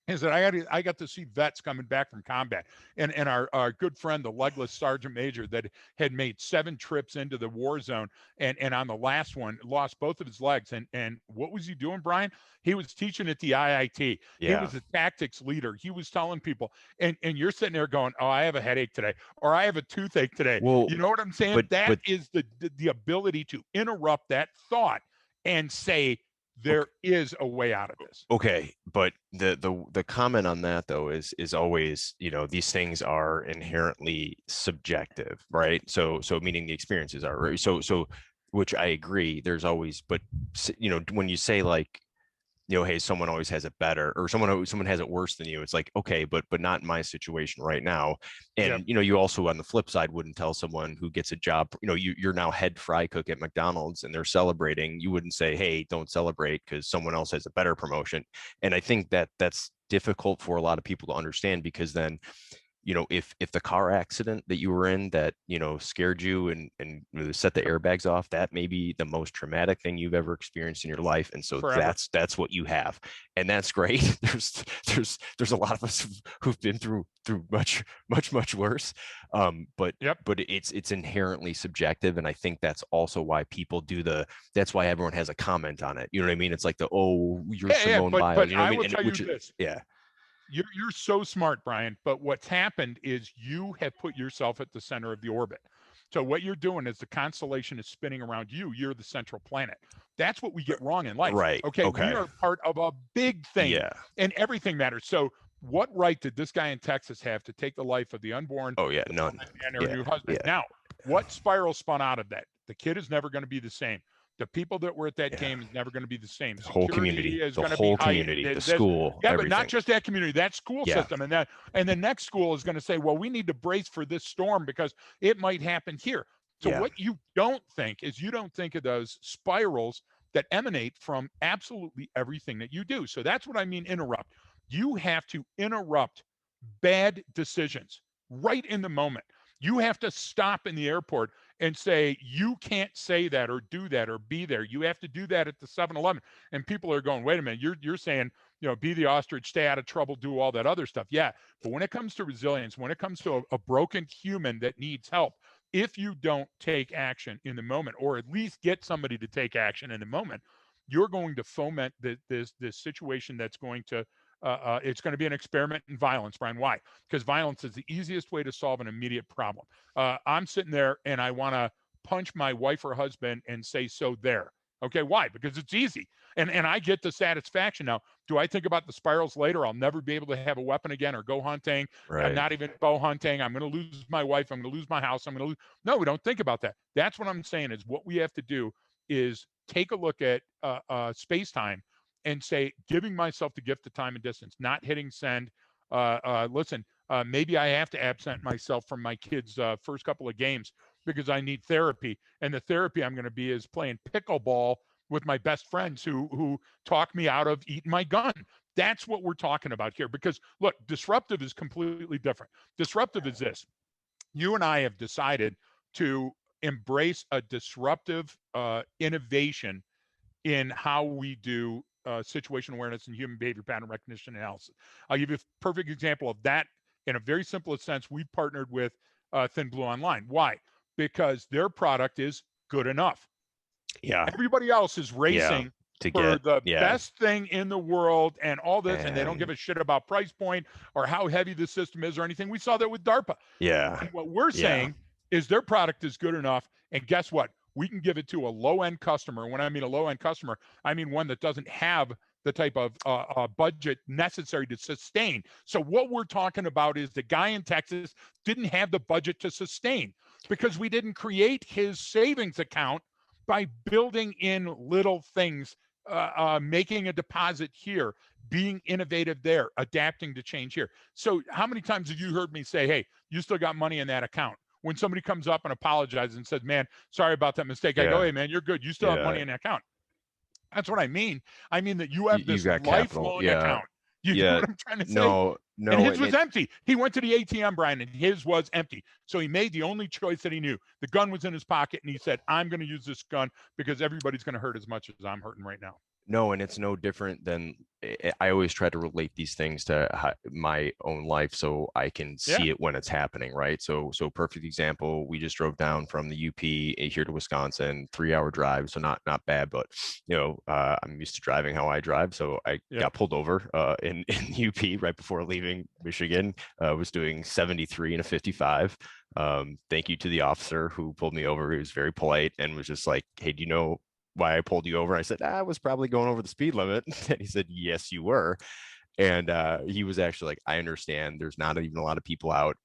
is that I got to see vets coming back from combat, and our good friend, the legless sergeant major that had made 7 trips into the war zone, and on the last one lost both of his legs. And what was he doing, Brian? He was teaching at the IIT. He Yeah. was a tactics leader. He was telling people, and you're sitting there going, oh, I have a headache today, or I have a toothache today. Well, You know what I'm saying? That but is the ability to interrupt that thought and say, there is a way out of this. okay, but the comment on that though is always, these things are inherently subjective, right? So meaning the experiences are, right? So which I agree, there's always, but when you say like, hey, someone always has it better, or someone has it worse than you, it's like, okay, but not in my situation right now. And Yep. you also on the flip side wouldn't tell someone who gets a job, you're now head fry cook at McDonald's and they're celebrating, you wouldn't say, hey, don't celebrate because someone else has a better promotion. And I think that's difficult for a lot of people to understand, because then if the car accident that you were in that scared you and set the airbags off, that may be the most traumatic thing you've ever experienced in your life, and so Forever. that's what you have, and that's great. There's a lot of us who've been through much worse, but Yep. it's inherently subjective, and I think that's also why people that's why everyone has a comment on it. You know what I mean? It's like you're Simone Biles. But You know what I I mean? will tell you this. Yeah. You're so smart, Brian. But what's happened is you have put yourself at the center of the orbit. So what you're doing is the constellation is spinning around you. You're the central planet. That's what we get wrong in life. Right. Okay. Okay. We are part of a big thing, Yeah. and everything matters. So what right did this guy in Texas have to take the life of the unborn? Oh yeah, none. And her new husband. Yeah. Now, what spiral spun out of that? The kid is never going to be the same. The people that were at that game is never going to be the same. The whole community, is the going to whole be community, the school. Yeah, everything. but not just that community, that school system, and the next school is going to say, well, we need to brace for this storm because it might happen here. So what you don't think is you don't think of those spirals that emanate from absolutely everything that you do. So that's what I mean, interrupt. You have to interrupt bad decisions right in the moment. You have to stop in the airport and say, you can't say that or do that or be there. You have to do that at the 7-Eleven. And people are going, wait a minute, you're saying, be the ostrich, stay out of trouble, do all that other stuff. Yeah. But when it comes to resilience, when it comes to a broken human that needs help, if you don't take action in the moment, or at least get somebody to take action in the moment, you're going to foment this situation that's going to it's going to be an experiment in violence, Brian. Why? Because violence is the easiest way to solve an immediate problem. I'm sitting there and I want to punch my wife or husband and say, so there. Okay, why? Because it's easy. And I get the satisfaction. Now, do I think about the spirals later? I'll never be able to have a weapon again or go hunting. Right. I'm not even bow hunting. I'm going to lose my wife. I'm going to lose my house. I'm going to lose. No, we don't think about that. That's what I'm saying is what we have to do is take a look at space-time and say, giving myself the gift of time and distance, not hitting send. Listen, maybe I have to absent myself from my kids' first couple of games because I need therapy. And the therapy I'm going to be is playing pickleball with my best friends who talk me out of eating my gun. That's what we're talking about here. Because look, disruptive is completely different. Disruptive is this. You and I have decided to embrace a disruptive innovation in how we do situation awareness and human behavior pattern recognition analysis. I'll give you a perfect example of that in a very simplest sense. We partnered with Thin Blue Online. Why? Because their product is good enough. Yeah. Everybody else is racing for the best thing in the world and all this, and they don't give a shit about price point or how heavy the system is or anything. We saw that with DARPA. Yeah. And what we're saying is their product is good enough, and guess what? We can give it to a low-end customer. When I mean a low-end customer, I mean one that doesn't have the type of budget necessary to sustain. So what we're talking about is the guy in Texas didn't have the budget to sustain because we didn't create his savings account by building in little things, making a deposit here, being innovative there, adapting to change here. So how many times have you heard me say, hey, you still got money in that account? When somebody comes up and apologizes and says, man, sorry about that mistake, I go, hey, man, you're good. You still have money in the account. That's what I mean. I mean that you have this lifelong account. You know what I'm trying to say? No. And his was empty. He went to the ATM, Brian, and his was empty. So he made the only choice that he knew. The gun was in his pocket, and he said, I'm going to use this gun because everybody's going to hurt as much as I'm hurting right now. No, and it's no different than I always try to relate these things to my own life so I can Yeah. see it when it's happening, right? So perfect example, we just drove down from the UP here to Wisconsin, 3-hour drive, so not bad, but I'm used to driving how I drive, so I Yep. got pulled over in UP right before leaving Michigan. Was doing 73 and a 55. Thank you to the officer who pulled me over. He was very polite and was just like, "Hey, do you know why I pulled you over?" I said, I was probably going over the speed limit. And he said, yes, you were. And he was actually like, I understand there's not even a lot of people out.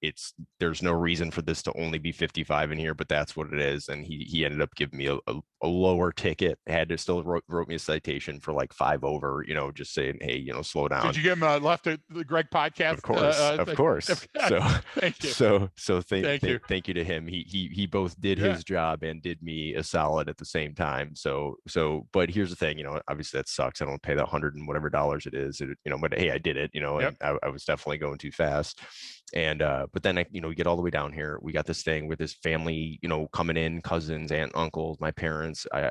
There's no reason for this to only be 55 in here, but that's what it is. And he ended up giving me a lower ticket. Had to still wrote me a citation for like 5 over, just saying, hey, slow down. Did you give him left the Greg podcast? Of course. So thank you. Thank you to him. He both did his job and did me a solid at the same time. So but here's the thing, obviously that sucks. I don't pay that $100 and whatever dollars, but hey, I did it, and I was definitely going too fast. And but then we get all the way down here. We got this thing with this family, coming in, cousins, aunt, uncles, my parents. I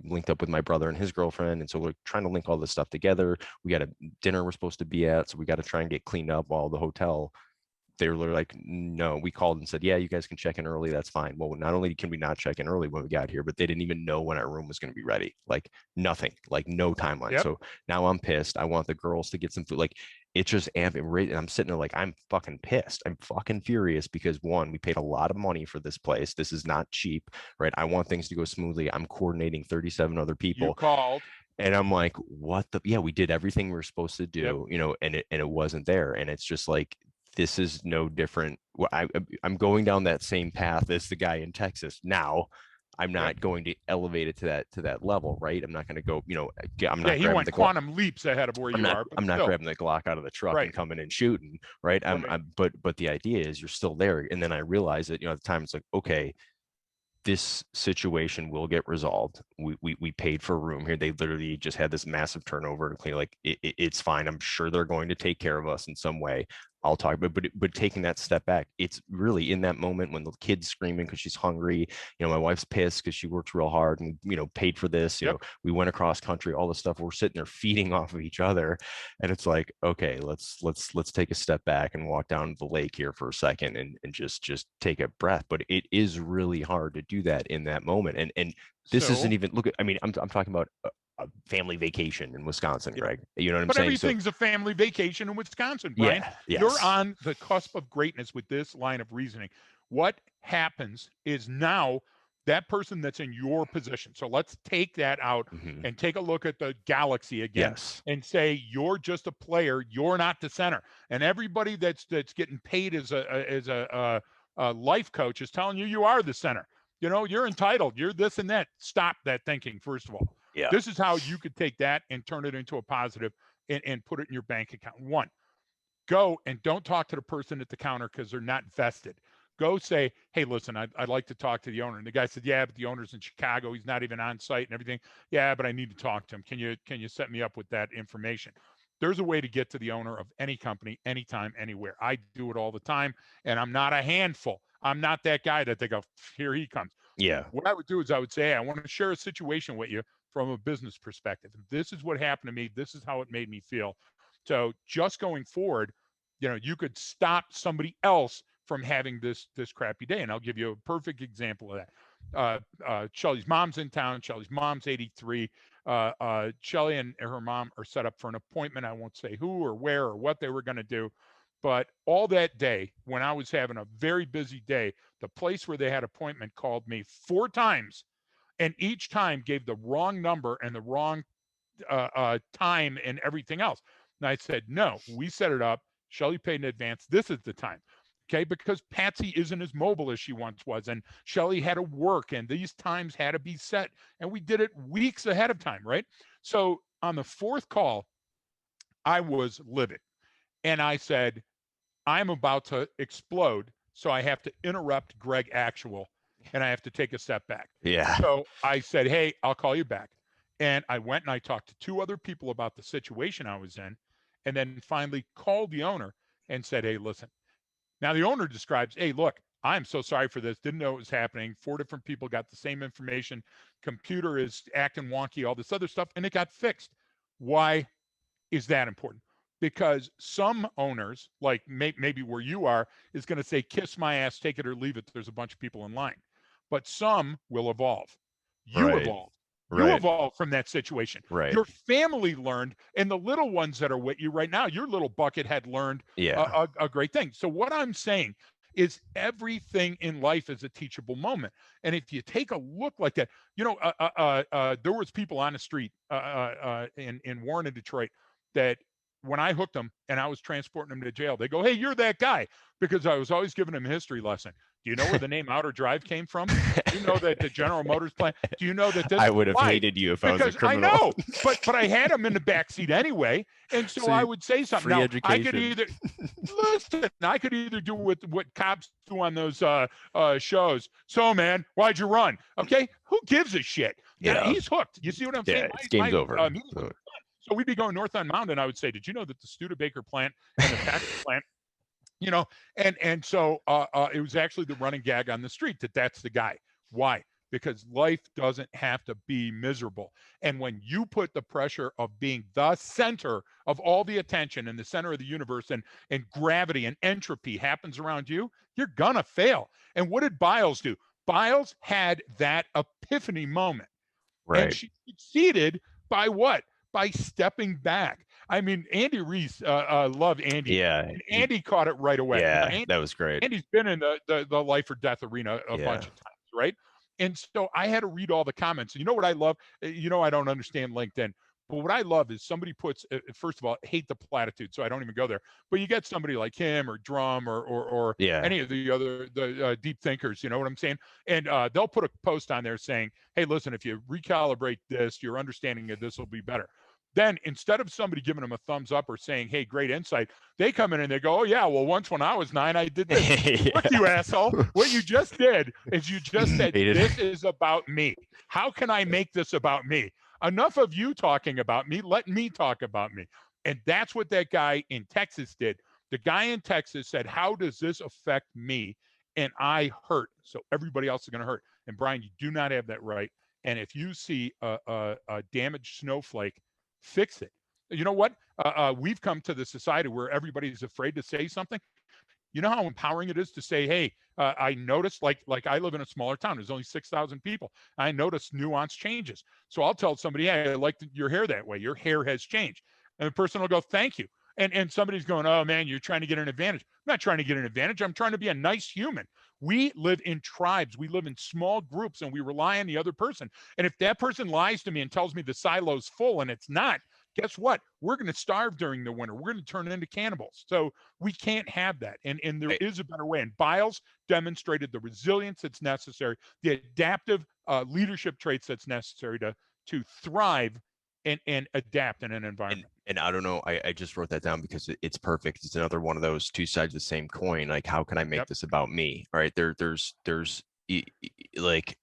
linked up with my brother and his girlfriend, and so we're trying to link all this stuff together. We got a dinner we're supposed to be at, so we got to try and get cleaned up while the hotel. They were like, no. We called and said, yeah, you guys can check in early, that's fine. Well, not only can we not check in early when we got here, but they didn't even know when our room was going to be ready. Like nothing, like no timeline. So now I'm pissed. I want the girls to get some food. Like it's just amping, and I'm sitting there like, I'm fucking pissed. I'm fucking furious because one, we paid a lot of money for this place. This is not cheap, right? I want things to go smoothly. I'm coordinating 37 other people. You called. And I'm like, what we did everything we were supposed to do, and it wasn't there. And it's just like, this is no different. I'm going down that same path as the guy in Texas. Now I'm not going to elevate it to that level, right? I'm not going to go, I'm not. He went quantum leaps ahead of where you are. I'm not grabbing the Glock out of the truck and coming and shooting, right? But the idea is you're still there. And then I realize that, at the time it's like, okay, this situation will get resolved. We paid for a room here. They literally just had this massive turnover to clean. Like it's fine. I'm sure they're going to take care of us in some way. I'll talk, but taking that step back, it's really in that moment when the kid's screaming because she's hungry. My wife's pissed because she worked real hard and paid for this. We went across country, all this stuff. We're sitting there feeding off of each other, and it's like, okay, let's take a step back and walk down the lake here for a second and just take a breath. But it is really hard to do that in that moment. And this isn't even I'm talking about a family vacation in Wisconsin, Greg. You know what I'm saying? But everything's a family vacation in Wisconsin, Brian. Yes. You're on the cusp of greatness with this line of reasoning. What happens is now that person that's in your position. So let's take that out and take a look at the galaxy again and say, you're just a player. You're not the center. And everybody that's getting paid as a life coach is telling you are the center. You're entitled. You're this and that. Stop that thinking, first of all. Yeah. This is how you could take that and turn it into a positive and put it in your bank account. One, go and don't talk to the person at the counter because they're not vested. Go say, hey, listen, I'd like to talk to the owner. And the guy said, yeah, but the owner's in Chicago. He's not even on site and everything. Yeah, but I need to talk to him. Can you set me up with that information? There's a way to get to the owner of any company, anytime, anywhere. I do it all the time, and I'm not a handful. I'm not that guy that they go, here he comes. Yeah. What I would do is I would say, hey, I want to share a situation with you from a business perspective. This is what happened to me. This is how it made me feel. So just going forward, you could stop somebody else from having this crappy day. And I'll give you a perfect example of that. Shelly's mom's in town. Shelly's mom's 83. Shelly and her mom are set up for an appointment. I won't say who or where or what they were going to do. But all that day, when I was having a very busy day, the place where they had appointment called me 4 times, and each time gave the wrong number and the wrong time and everything else. And I said, no, we set it up. Shelly paid in advance. This is the time. Okay, because Patsy isn't as mobile as she once was, and Shelly had to work, and these times had to be set, and we did it weeks ahead of time, right? So on the 4th call, I was livid, and I said, I'm about to explode, so I have to interrupt Greg Actual, and I have to take a step back. Yeah. So I said, hey, I'll call you back. And I went and I talked to 2 other people about the situation I was in, and then finally called the owner and said, hey, listen. Now the owner describes, hey, look, I'm so sorry for this. Didn't know it was happening. 4 different people got the same information. Computer is acting wonky, all this other stuff, and it got fixed. Why is that important? Because some owners, like maybe where you are, is going to say, kiss my ass, take it or leave it. There's a bunch of people in line. But some will evolve. You Right. evolved. You Right. evolved from that situation. Right. Your family learned, and the little ones that are with you right now, your little bucket had learned Yeah. a great thing. So what I'm saying is everything in life is a teachable moment. And if you take a look like that, there was people on the street in Warren and Detroit that when I hooked them and I was transporting them to jail, they go, "Hey, you're that guy," because I was always giving them a history lesson. Do you know where the name Outer Drive came from? Do you know that the General Motors plant? Do you know that this? I would have Why? hated you if I was a Because criminal. I know, but I had them in the back seat anyway, and so I would say something. Free Now education. I could either listen. I could either do what cops do on those shows. So, man, why'd you run? Okay, who gives a shit? Yeah. He's hooked. You see what I'm saying? It's game's over. So we'd be going north on Mountain, and I would say, "Did you know that the Studebaker plant and the Packard plant, and so it was actually the running gag on the street that's the guy. Why? Because life doesn't have to be miserable. And when you put the pressure of being the center of all the attention and the center of the universe and gravity and entropy happens around you, you're gonna fail. And what did Biles do? Biles had that epiphany moment. Right. And she succeeded by what? By stepping back. I mean, Andy Reese, loved Andy. Yeah. And Andy caught it right away. Yeah, that was great. Andy's been in the life or death arena a bunch of times, right? And so I had to read all the comments. You know what I love? I don't understand LinkedIn. But what I love is somebody puts, first of all, hate the platitude, so I don't even go there. But you get somebody like him or Drum or any of the other deep thinkers, you know what I'm saying? And they'll put a post on there saying, "Hey, listen, if you recalibrate this, your understanding of this will be better." Then instead of somebody giving them a thumbs up or saying, "Hey, great insight," they come in and they go, "Oh yeah, well once when I was 9, I did this." Look, you asshole! What you just did is you just said, "This is about me. How can I make this about me?" Enough of you talking about me. Let me talk about me. And that's what that guy in Texas did. The guy in Texas said, "How does this affect me?" And I hurt. So everybody else is going to hurt. And Brian, you do not have that right. And if you see a damaged snowflake, fix it. You know what? We've come to the society where everybody's afraid to say something. You know how empowering it is to say, "Hey, I noticed," like I live in a smaller town. There's only 6,000 people. I noticed nuance changes. So I'll tell somebody, "Hey, I like your hair that way. Your hair has changed." And the person will go, "Thank you." And somebody's going, "Oh man, you're trying to get an advantage." I'm not trying to get an advantage. I'm trying to be a nice human. We live in tribes. We live in small groups, and we rely on the other person. And if that person lies to me and tells me the silo's full and it's not, guess what? We're going to starve during the winter. We're going to turn into cannibals. So we can't have that. And there is a better way. And Biles demonstrated the resilience that's necessary, the adaptive leadership traits that's necessary to thrive and adapt in an environment. And I don't know, I just wrote that down because it's perfect. It's another one of those two sides of the same coin. Like, how can I make this about me? All right. There's like,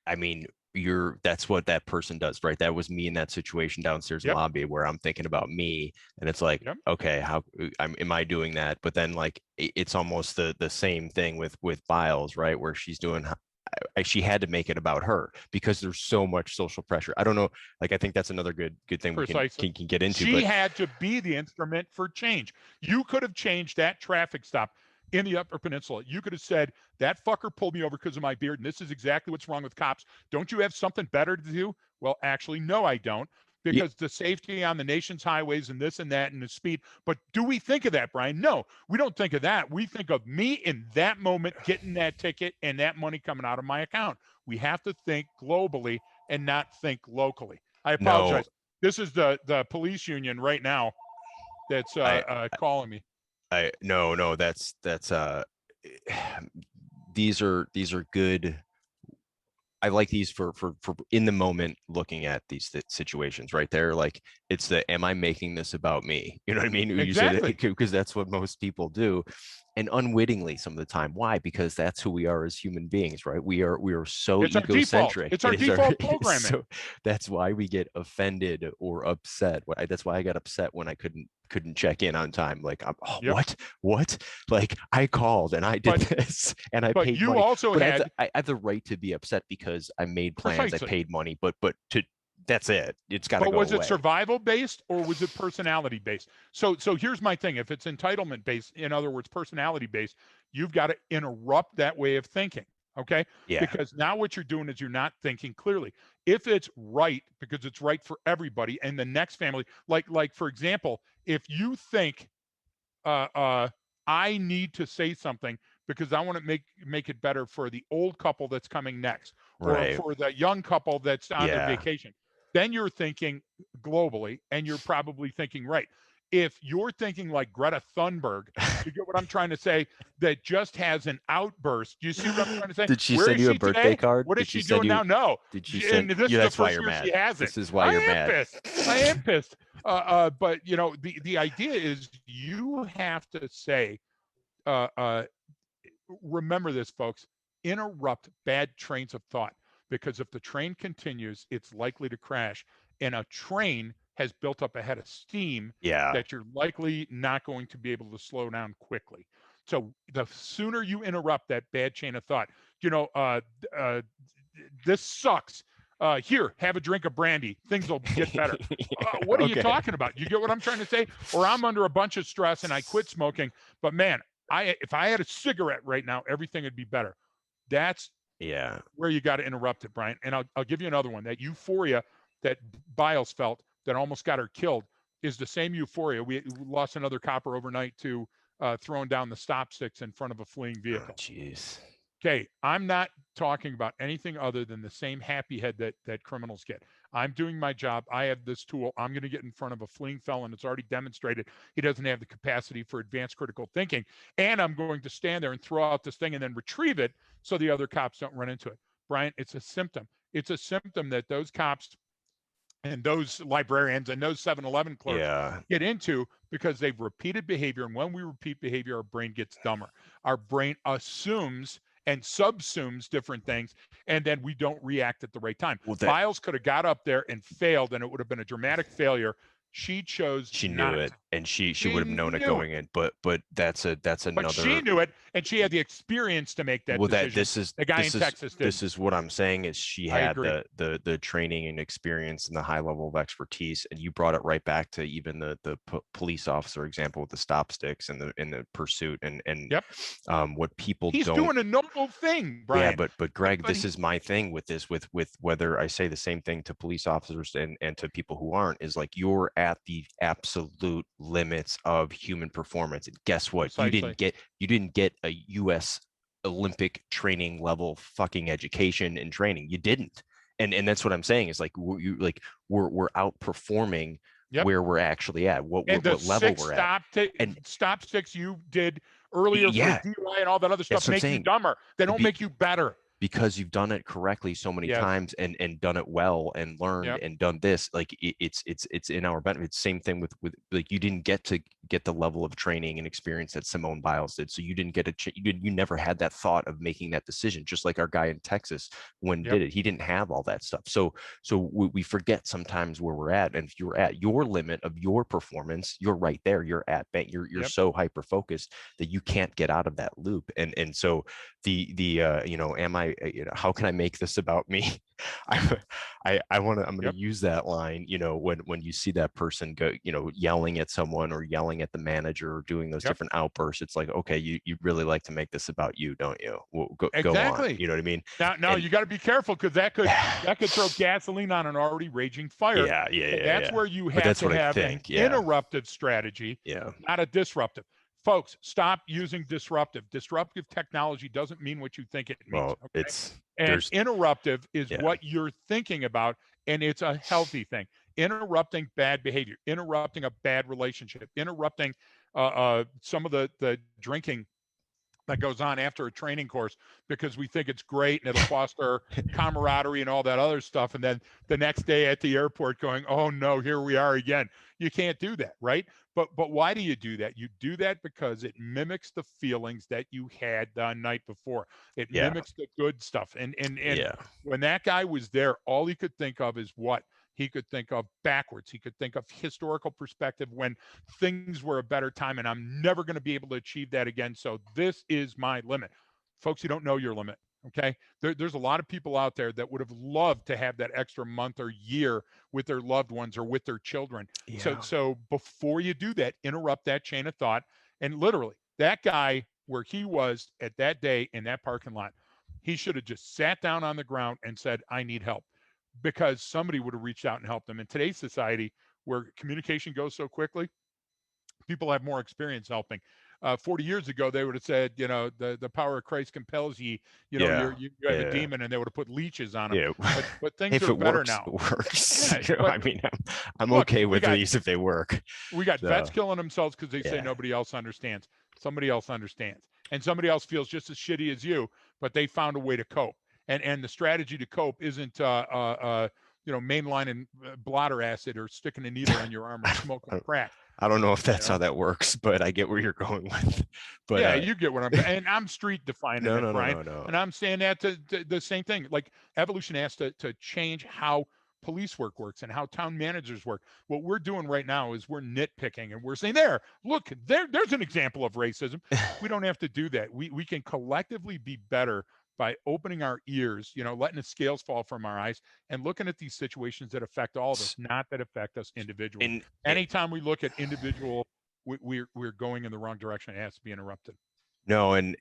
I mean, that's what that person does, right? That was me in that situation downstairs in the lobby where I'm thinking about me, and it's like, okay, how am I doing that? But then like it's almost the same thing with Biles, right? Where she's doing, she had to make it about her because there's so much social pressure. I don't know, like I think that's another good thing we can get into. She had to be the instrument for change. You could have changed that traffic stop in the Upper Peninsula. You could have said, "That fucker pulled me over because of my beard, and this is exactly what's wrong with cops. Don't you have something better to do?" Well, actually, no, I don't, because the safety on the nation's highways and this and that and the speed. But do we think of that, Brian? No, we don't think of that. We think of me in that moment getting that ticket and that money coming out of my account. We have to think globally and not think locally. I apologize. No. This is the police union right now that's calling me. No, that's these are good. I like these for in the moment looking at these situations right there. Like, it's am I making this about me? You know what I mean? Exactly. Because that's what most people do. and unwittingly some of the time. Why? Because that's who we are as human beings, right? We are so It's our default. egocentric. It's our default programming. So that's why we get offended or upset. That's why I got upset when I couldn't check in on time. Like, what? Like, I called and I did this and I paid you money. Also but had, I have the right to be upset because I made plans, precisely. I paid money, but that's it. It's got to go away. But was it survival based or was it personality based? So here's my thing. If it's entitlement based, in other words, personality based, you've got to interrupt that way of thinking. Okay. Yeah. Because now what you're doing is you're not thinking clearly. If it's right, because it's right for everybody and the next family, like for example, if you think, I need to say something because I want to make it better for the old couple that's coming next, or for the young couple that's on their vacation, then you're thinking globally and you're probably thinking right. If you're thinking like Greta Thunberg, you get what I'm trying to say, that just has an outburst. Do you see what I'm trying to say? Did she send you a birthday card? What is she doing now? No. Did she send? And this is the first year she hasn't. This is why you're mad. I am pissed. But you know, the idea is you have to say, remember this, folks, interrupt bad trains of thought, because if the train continues, it's likely to crash. And a train has built up a head of steam that you're likely not going to be able to slow down quickly. So the sooner you interrupt that bad chain of thought, you know, this sucks. Here, have a drink of brandy. Things will get better. What are you talking about? You get what I'm trying to say? Or I'm under a bunch of stress and I quit smoking, but man, if I had a cigarette right now, everything would be better. That's where you got to interrupt it, Brian. And I'll give you another one. That euphoria that Biles felt that almost got her killed is the same euphoria. We lost another copper overnight to throwing down the stop sticks in front of a fleeing vehicle. Jeez. Okay, I'm not talking about anything other than the same happy head that criminals get. I'm doing my job. I have this tool. I'm going to get in front of a fleeing felon. It's already demonstrated he doesn't have the capacity for advanced critical thinking. And I'm going to stand there and throw out this thing and then retrieve it so the other cops don't run into it. Brian, it's a symptom. It's a symptom that those cops and those librarians and those 7-Eleven clerks get into because they've repeated behavior. And when we repeat behavior, our brain gets dumber. Our brain assumes and subsumes different things, and then we don't react at the right time. Biles could have got up there and failed, and it would have been a dramatic failure. She chose. She knew it, and she would have known it going in. But that's another. But she knew it, and she had the experience to make that decision. This is the guy in Texas did. This is what I'm saying is she had the training and experience and the high level of expertise, and you brought it right back to even the police officer example with the stop sticks and the pursuit and what people He's doing a noble thing, Brian. Yeah, but Greg, this is my thing with this with whether I say the same thing to police officers and to people who aren't, is like you're at the absolute limits of human performance. And guess what? Precisely. You didn't get a U.S. Olympic training level fucking education and training. You didn't. And that's what I'm saying is like we're outperforming where we're actually at, what level we're at. And stop sticks you did earlier for DUI and all that other stuff make you dumber. They don't make you better. Because you've done it correctly so many times and done it well and learned and done this, like it's in our benefit. It's same thing with like you didn't get to get the level of training and experience that Simone Biles did, so you didn't get you never had that thought of making that decision. Just like our guy in Texas when did it, he didn't have all that stuff. So we forget sometimes where we're at, and if you're at your limit of your performance, you're right there. You're at you're so hyper focused that you can't get out of that loop. And so the am I, how can I make this about me? I'm going to use that line, when you see that person go, yelling at someone or yelling at the manager or doing those different outbursts. It's like, okay, you really like to make this about you, don't you? Well, go on. You know what I mean? Now you got to be careful, because that could throw gasoline on an already raging fire. That's where you have to have an interruptive strategy, not a disruptive. Folks, stop using disruptive. Disruptive technology doesn't mean what you think it means. Well, interruptive is what you're thinking about, and it's a healthy thing. Interrupting bad behavior, interrupting a bad relationship, interrupting some of the drinking that goes on after a training course because we think it's great and it'll foster camaraderie and all that other stuff. And then the next day at the airport going, oh no, here we are again. You can't do that, right? But why do you do that? You do that because it mimics the feelings that you had the night before. It Yeah. mimics the good stuff. And Yeah. when that guy was there, all he could think of is what? He could think of backwards. He could think of historical perspective when things were a better time, and I'm never going to be able to achieve that again. So this is my limit. Folks, you don't know your limit. Okay. There's a lot of people out there that would have loved to have that extra month or year with their loved ones or with their children. Yeah. So before you do that, interrupt that chain of thought. And literally, that guy where he was at that day in that parking lot, he should have just sat down on the ground and said, I need help, because somebody would have reached out and helped them. In today's society, where communication goes so quickly, people have more experience helping. 40 years ago, they would have said, the power of Christ compels ye. Yeah. You have a Yeah. demon, and they would have put leeches on them. Yeah. But things If are it better works, now. it works. Yeah, but I mean, I'm look, okay we with got these if they work. we got So, vets killing themselves because they say yeah. nobody else understands. Somebody else understands, and somebody else feels just as shitty as you, but they found a way to cope. And the strategy to cope isn't mainlining blotter acid or sticking a needle in your arm or smoking crack. I don't know if that's You how know? that works, but I get where you're going with. But Yeah, you get what and I'm street defining no, it, no, no, Brian. no, no. And I'm saying that to the same thing. Like evolution has to change how police work works and how town managers work. What we're doing right now is we're nitpicking and we're saying, there's an example of racism. We don't have to do that. We can collectively be better by opening our ears, letting the scales fall from our eyes and looking at these situations that affect all of us, not that affect us individually. And Anytime we look at individual, we're going in the wrong direction. It has to be interrupted. no, and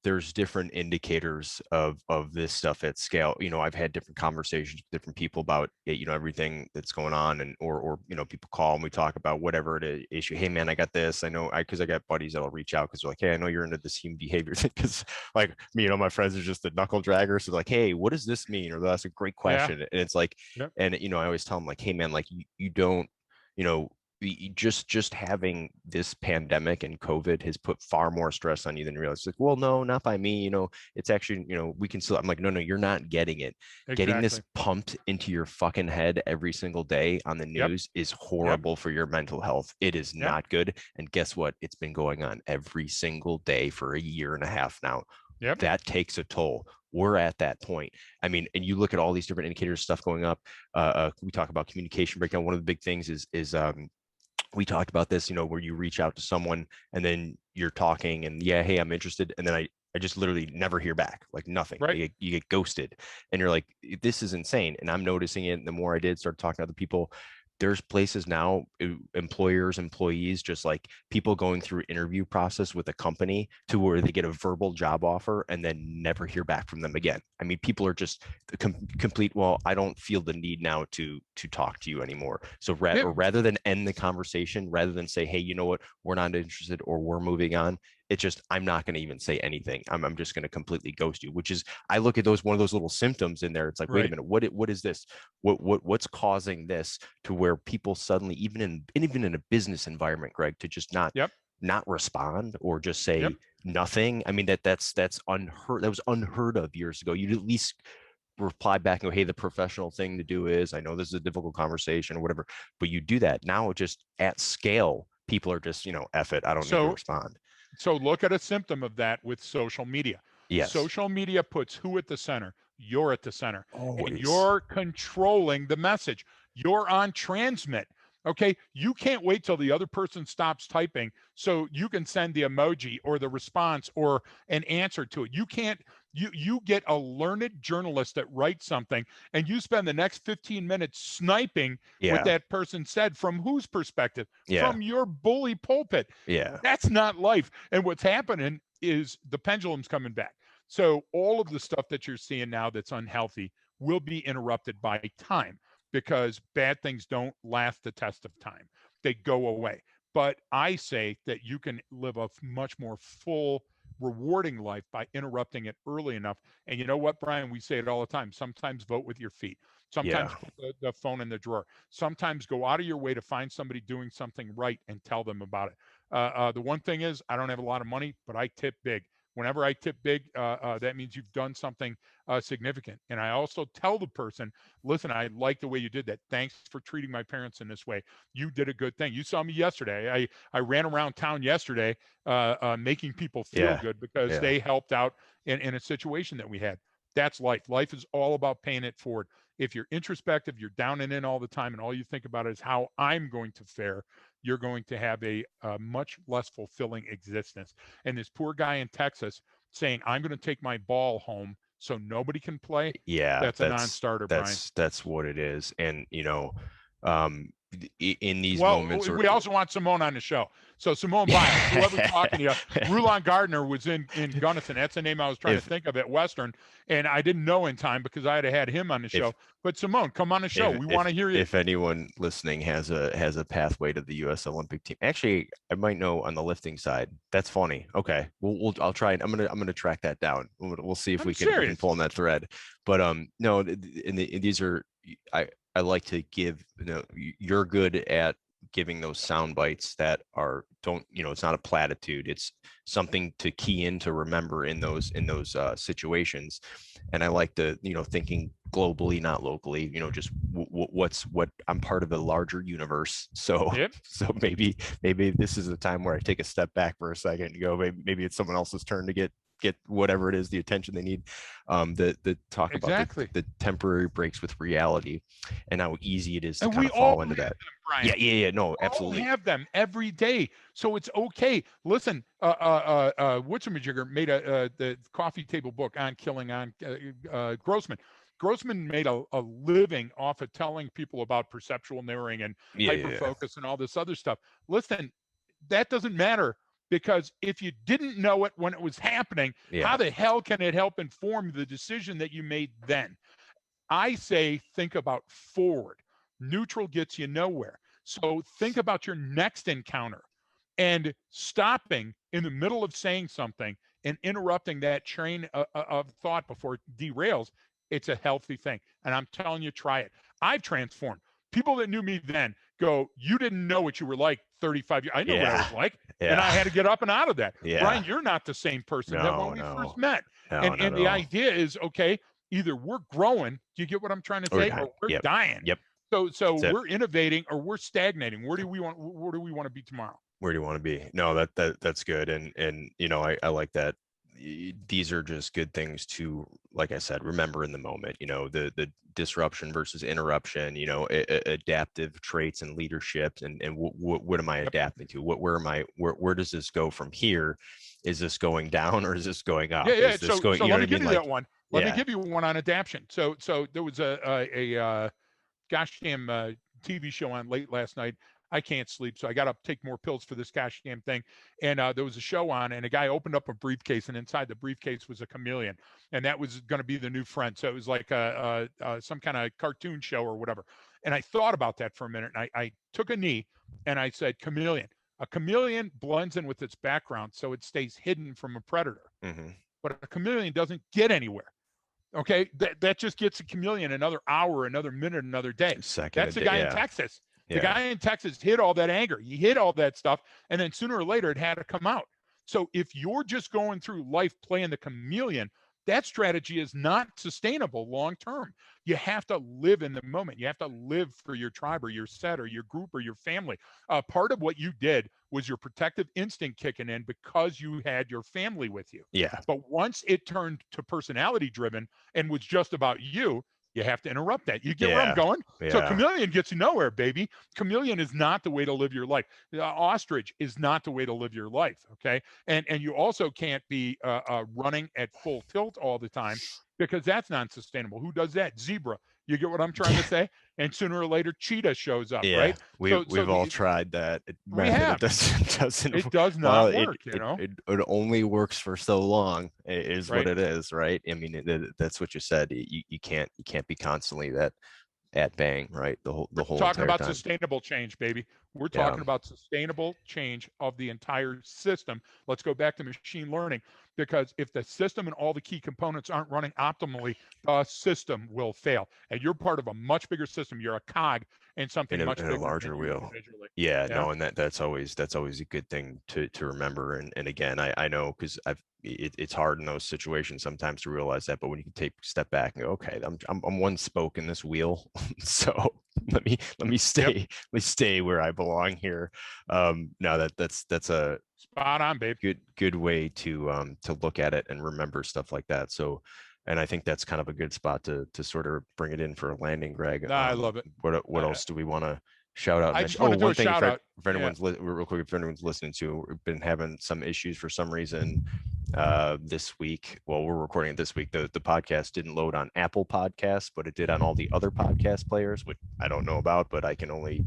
there's different indicators of this stuff at scale. I've had different conversations with different people about it, everything that's going on, and or people call and we talk about whatever the issue. Hey man, I got this. I know because I got buddies that'll reach out because they're like, hey, I know you're into this human behavior thing. Because like me, my friends are just the knuckle draggers. So like, hey, what does this mean? Or that's a great question. And it's like, Yep. and I always tell them like, hey man, like you don't, you know, just having this pandemic and COVID has put far more stress on you than you realize. It's like, well, no, not by me. It's actually, we can still. I'm like, no, you're not getting it. Exactly. Getting this pumped into your fucking head every single day on the news is horrible for your mental health. It is not good. And guess what? It's been going on every single day for a year and a half now. Yep. That takes a toll. We're at that point. I mean, and you look at all these different indicators, stuff going up. We talk about communication breakdown. One of the big things is we talked about this, where you reach out to someone and then you're talking and hey, I'm interested. And then I just literally never hear back, like nothing. Right. You get ghosted and you're like, this is insane. And I'm noticing it. And the more I did start talking to other people, there's places now, employers, employees, just like people going through interview process with a company to where they get a verbal job offer and then never hear back from them again. I mean, people are just complete. Well, I don't feel the need now to talk to you anymore. So rather than end the conversation, rather than say, hey, you know what, we're not interested or we're moving on. It's just, I'm not going to even say anything. I'm just going to completely ghost you, which is, I look at one of those little symptoms in there. It's like, wait a minute, what is this? What's causing this to where people suddenly, even in a business environment, Greg, to just not respond or just say nothing. I mean, that's unheard. That was unheard of years ago. You'd at least reply back and go, hey, the professional thing to do is, I know this is a difficult conversation or whatever, but you do that now just at scale. People are just, F it. I don't need to respond. So look at a symptom of that with social media. Yes. Social media puts who at the center? You're at the center. Always. And you're controlling the message. You're on transmit. Okay. You can't wait till the other person stops typing so you can send the emoji or the response or an answer to it. You can't. You get a learned journalist that writes something and you spend the next 15 minutes sniping what that person said. From whose perspective? From your bully pulpit. That's not life. And what's happening is the pendulum's coming back. So all of the stuff that you're seeing now that's unhealthy will be interrupted by time, because bad things don't last the test of time. They go away. But I say that you can live a much more full, rewarding life by interrupting it early enough. And you know what, Brian? We say it all the time. Sometimes vote with your feet. Sometimes put the phone in the drawer. Sometimes go out of your way to find somebody doing something right and tell them about it. The one thing is, I don't have a lot of money, but I tip big. Whenever I tip big, that means you've done something significant. And I also tell the person, listen, I like the way you did that. Thanks for treating my parents in this way. You did a good thing. You saw me yesterday. I ran around town yesterday making people feel good because they helped out in a situation that we had. That's life. Life is all about paying it forward. If you're introspective, you're down and in all the time, and all you think about is how I'm going to fare, you're going to have a much less fulfilling existence. And this poor guy in Texas saying, I'm going to take my ball home so nobody can play. Yeah, that's a non-starter, Brian. That's what it is. And, in these well, moments. We also want Simone on the show. So Simone Biles, whoever's talking to you, Rulon Gardner was in Gunnison. That's the name I was trying to think of at Western. And I didn't know in time because I had him on the show. But Simone, come on the show. We want to hear you. If anyone listening has a pathway to the U.S. Olympic team, actually, I might know on the lifting side. That's funny. Okay, I'll try it. I'm gonna track that down. We'll see if we can pull on that thread. But no, these are I like to give. You're good at giving those sound bites that it's not a platitude. It's something to key in, to remember in those situations. And I like the thinking globally, not locally. Just what I'm part of a larger universe. So so maybe this is a time where I take a step back for a second and go, maybe it's someone else's turn to get whatever it is, the attention they need. The talk about the temporary breaks with reality and how easy it is to kind of fall into that. Yeah. No, absolutely. We have them every day, so it's okay. Listen, whatchamajigger made the coffee table book on killing on Grossman. Grossman made a living off of telling people about perceptual narrowing and hyperfocus and all this other stuff. Listen, that doesn't matter. Because if you didn't know it when it was happening, how the hell can it help inform the decision that you made then? I say think about forward. Neutral gets you nowhere. So think about your next encounter and stopping in the middle of saying something and interrupting that train of thought before it derails. It's a healthy thing. And I'm telling you, try it. I've transformed. People that knew me then go, you didn't know what you were like 35 years. I know what I was like. And I had to get up and out of that. Brian, you're not the same person that when we first met. And the idea is, okay, either we're growing, do you get what I'm trying to say? Or we're dying. So we're innovating or we're stagnating. Where do we want to be tomorrow? Where do you want to be? No, that's good. And I like that. These are just good things to, like I said, remember in the moment. The disruption versus interruption, adaptive traits and leadership, and what am I adapting to? Where does this go from here? Is this going down or is this going up? Is this going, so let me give you that one. Let me give you one on adaption. So there was a gosh damn TV show on late last night. I can't sleep, so I got to take more pills for this gosh damn thing. And there was a show on, and a guy opened up a briefcase, and inside the briefcase was a chameleon, and that was going to be the new friend. So it was like some kind of cartoon show or whatever. And I thought about that for a minute, and I took a knee, and I said, chameleon. A chameleon blends in with its background, so it stays hidden from a predator. Mm-hmm. But a chameleon doesn't get anywhere. Okay, that just gets a chameleon another hour, another minute, another day. That's the guy in Texas. The guy in Texas hid all that anger. He hid all that stuff. And then sooner or later, it had to come out. So if you're just going through life playing the chameleon, that strategy is not sustainable long term. You have to live in the moment. You have to live for your tribe or your set or your group or your family. Part of what you did was your protective instinct kicking in because you had your family with you. Yeah. But once it turned to personality driven and was just about you, you have to interrupt that. You get where I'm going? So chameleon gets you nowhere, baby. Chameleon is not the way to live your life. Ostrich is not the way to live your life, okay? And you also can't be running at full tilt all the time because that's non-sustainable. Who does that? Zebra. You get what I'm trying to say? And sooner or later, cheetah shows up, right? We've all tried that. We have. It does not work, It only works for so long, is what it is, right? I mean, that's what you said. You can't be constantly at bang, right? The whole talking about time. Sustainable change, baby. We're talking about sustainable change of the entire system. Let's go back to machine learning, because if the system and all the key components aren't running optimally, the system will fail. And you're part of a much bigger system. You're a cog and something in much a bigger larger than you wheel. individually. Yeah, Yeah. no, and that's always a good thing to remember. And again, I know because it's hard in those situations sometimes to realize that, but when you can take a step back and go, okay, I'm one spoke in this wheel, so let me stay where I belong here. No, that's a Spot on, babe. good way to look at it and remember stuff like that. So, and I think that's kind of a good spot to sort of bring it in for a landing, Greg. No, I love it. What else do we want to shout out? And I mention? just want to do One a thing shout out. if anyone's real quick, if anyone's listening to, we've been having some issues for some reason this week. Well, we're recording it this week. The podcast didn't load on Apple Podcasts, but it did on all the other podcast players, which I don't know about, but I can only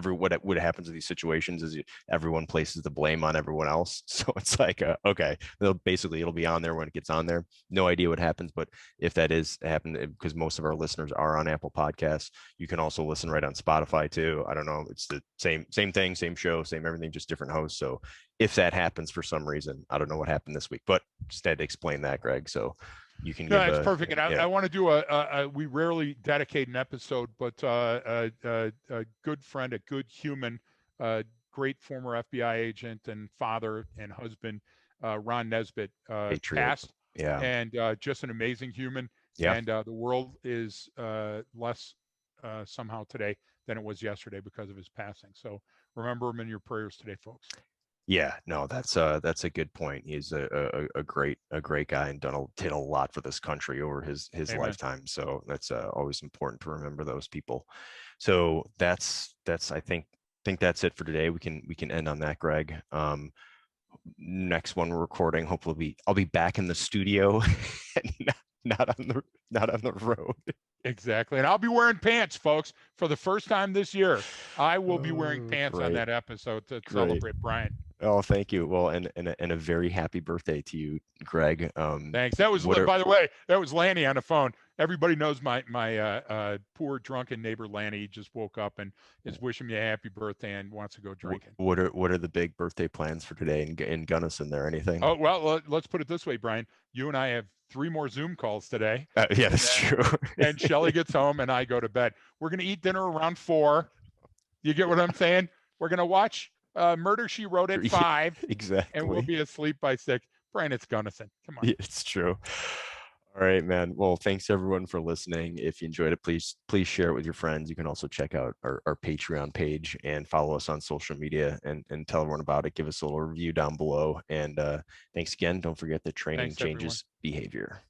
what happens in these situations is everyone places the blame on everyone else. So it's like, okay, it'll be on there when it gets on there. No idea what happens, but if that is happening, because most of our listeners are on Apple Podcasts, you can also listen right on Spotify too. I don't know. It's the same thing, same show, same everything, just different hosts. So if that happens for some reason, I don't know what happened this week, but just had to explain that, Greg. So you can No, it's perfect. And I want to do we rarely dedicate an episode, but a good friend, a good human, great former FBI agent and father and husband, Ron Nesbitt, passed. Yeah. And just an amazing human. Yeah. And the world is less somehow today than it was yesterday because of his passing. So remember him in your prayers today, folks. Yeah, no, that's a good point. He's a great guy and did a lot for this country over his Amen. lifetime. So that's always important to remember those people. So that's I think that's it for today. We can end on that, Greg. Next one we're recording, hopefully I'll be back in the studio, not on the road. Exactly. And I'll be wearing pants, folks, for the first time this year. I will be wearing pants on that episode to celebrate Brian. Oh, thank you. Well, and a very happy birthday to you, Greg. Thanks. That was, by the way, that was Lanny on the phone. Everybody knows my poor drunken neighbor Lanny. He just woke up and is wishing me a happy birthday and wants to go drinking. What are the big birthday plans for today in Gunnison there? Anything? Oh, well, let's put it this way, Brian. You and I have 3 more Zoom calls today. Yeah, that's true. And Shelly gets home and I go to bed. We're going to eat dinner around 4. You get what I'm saying? We're going to watch Murder, She Wrote at 5. Exactly. And we'll be asleep by 6. Brian, it's Gunnison. Come on. Yeah, it's true. All right, man. Well, thanks everyone for listening. If you enjoyed it, please share it with your friends. You can also check out our Patreon page and follow us on social media and tell everyone about it. Give us a little review down below. And thanks again. Don't forget that training changes behavior.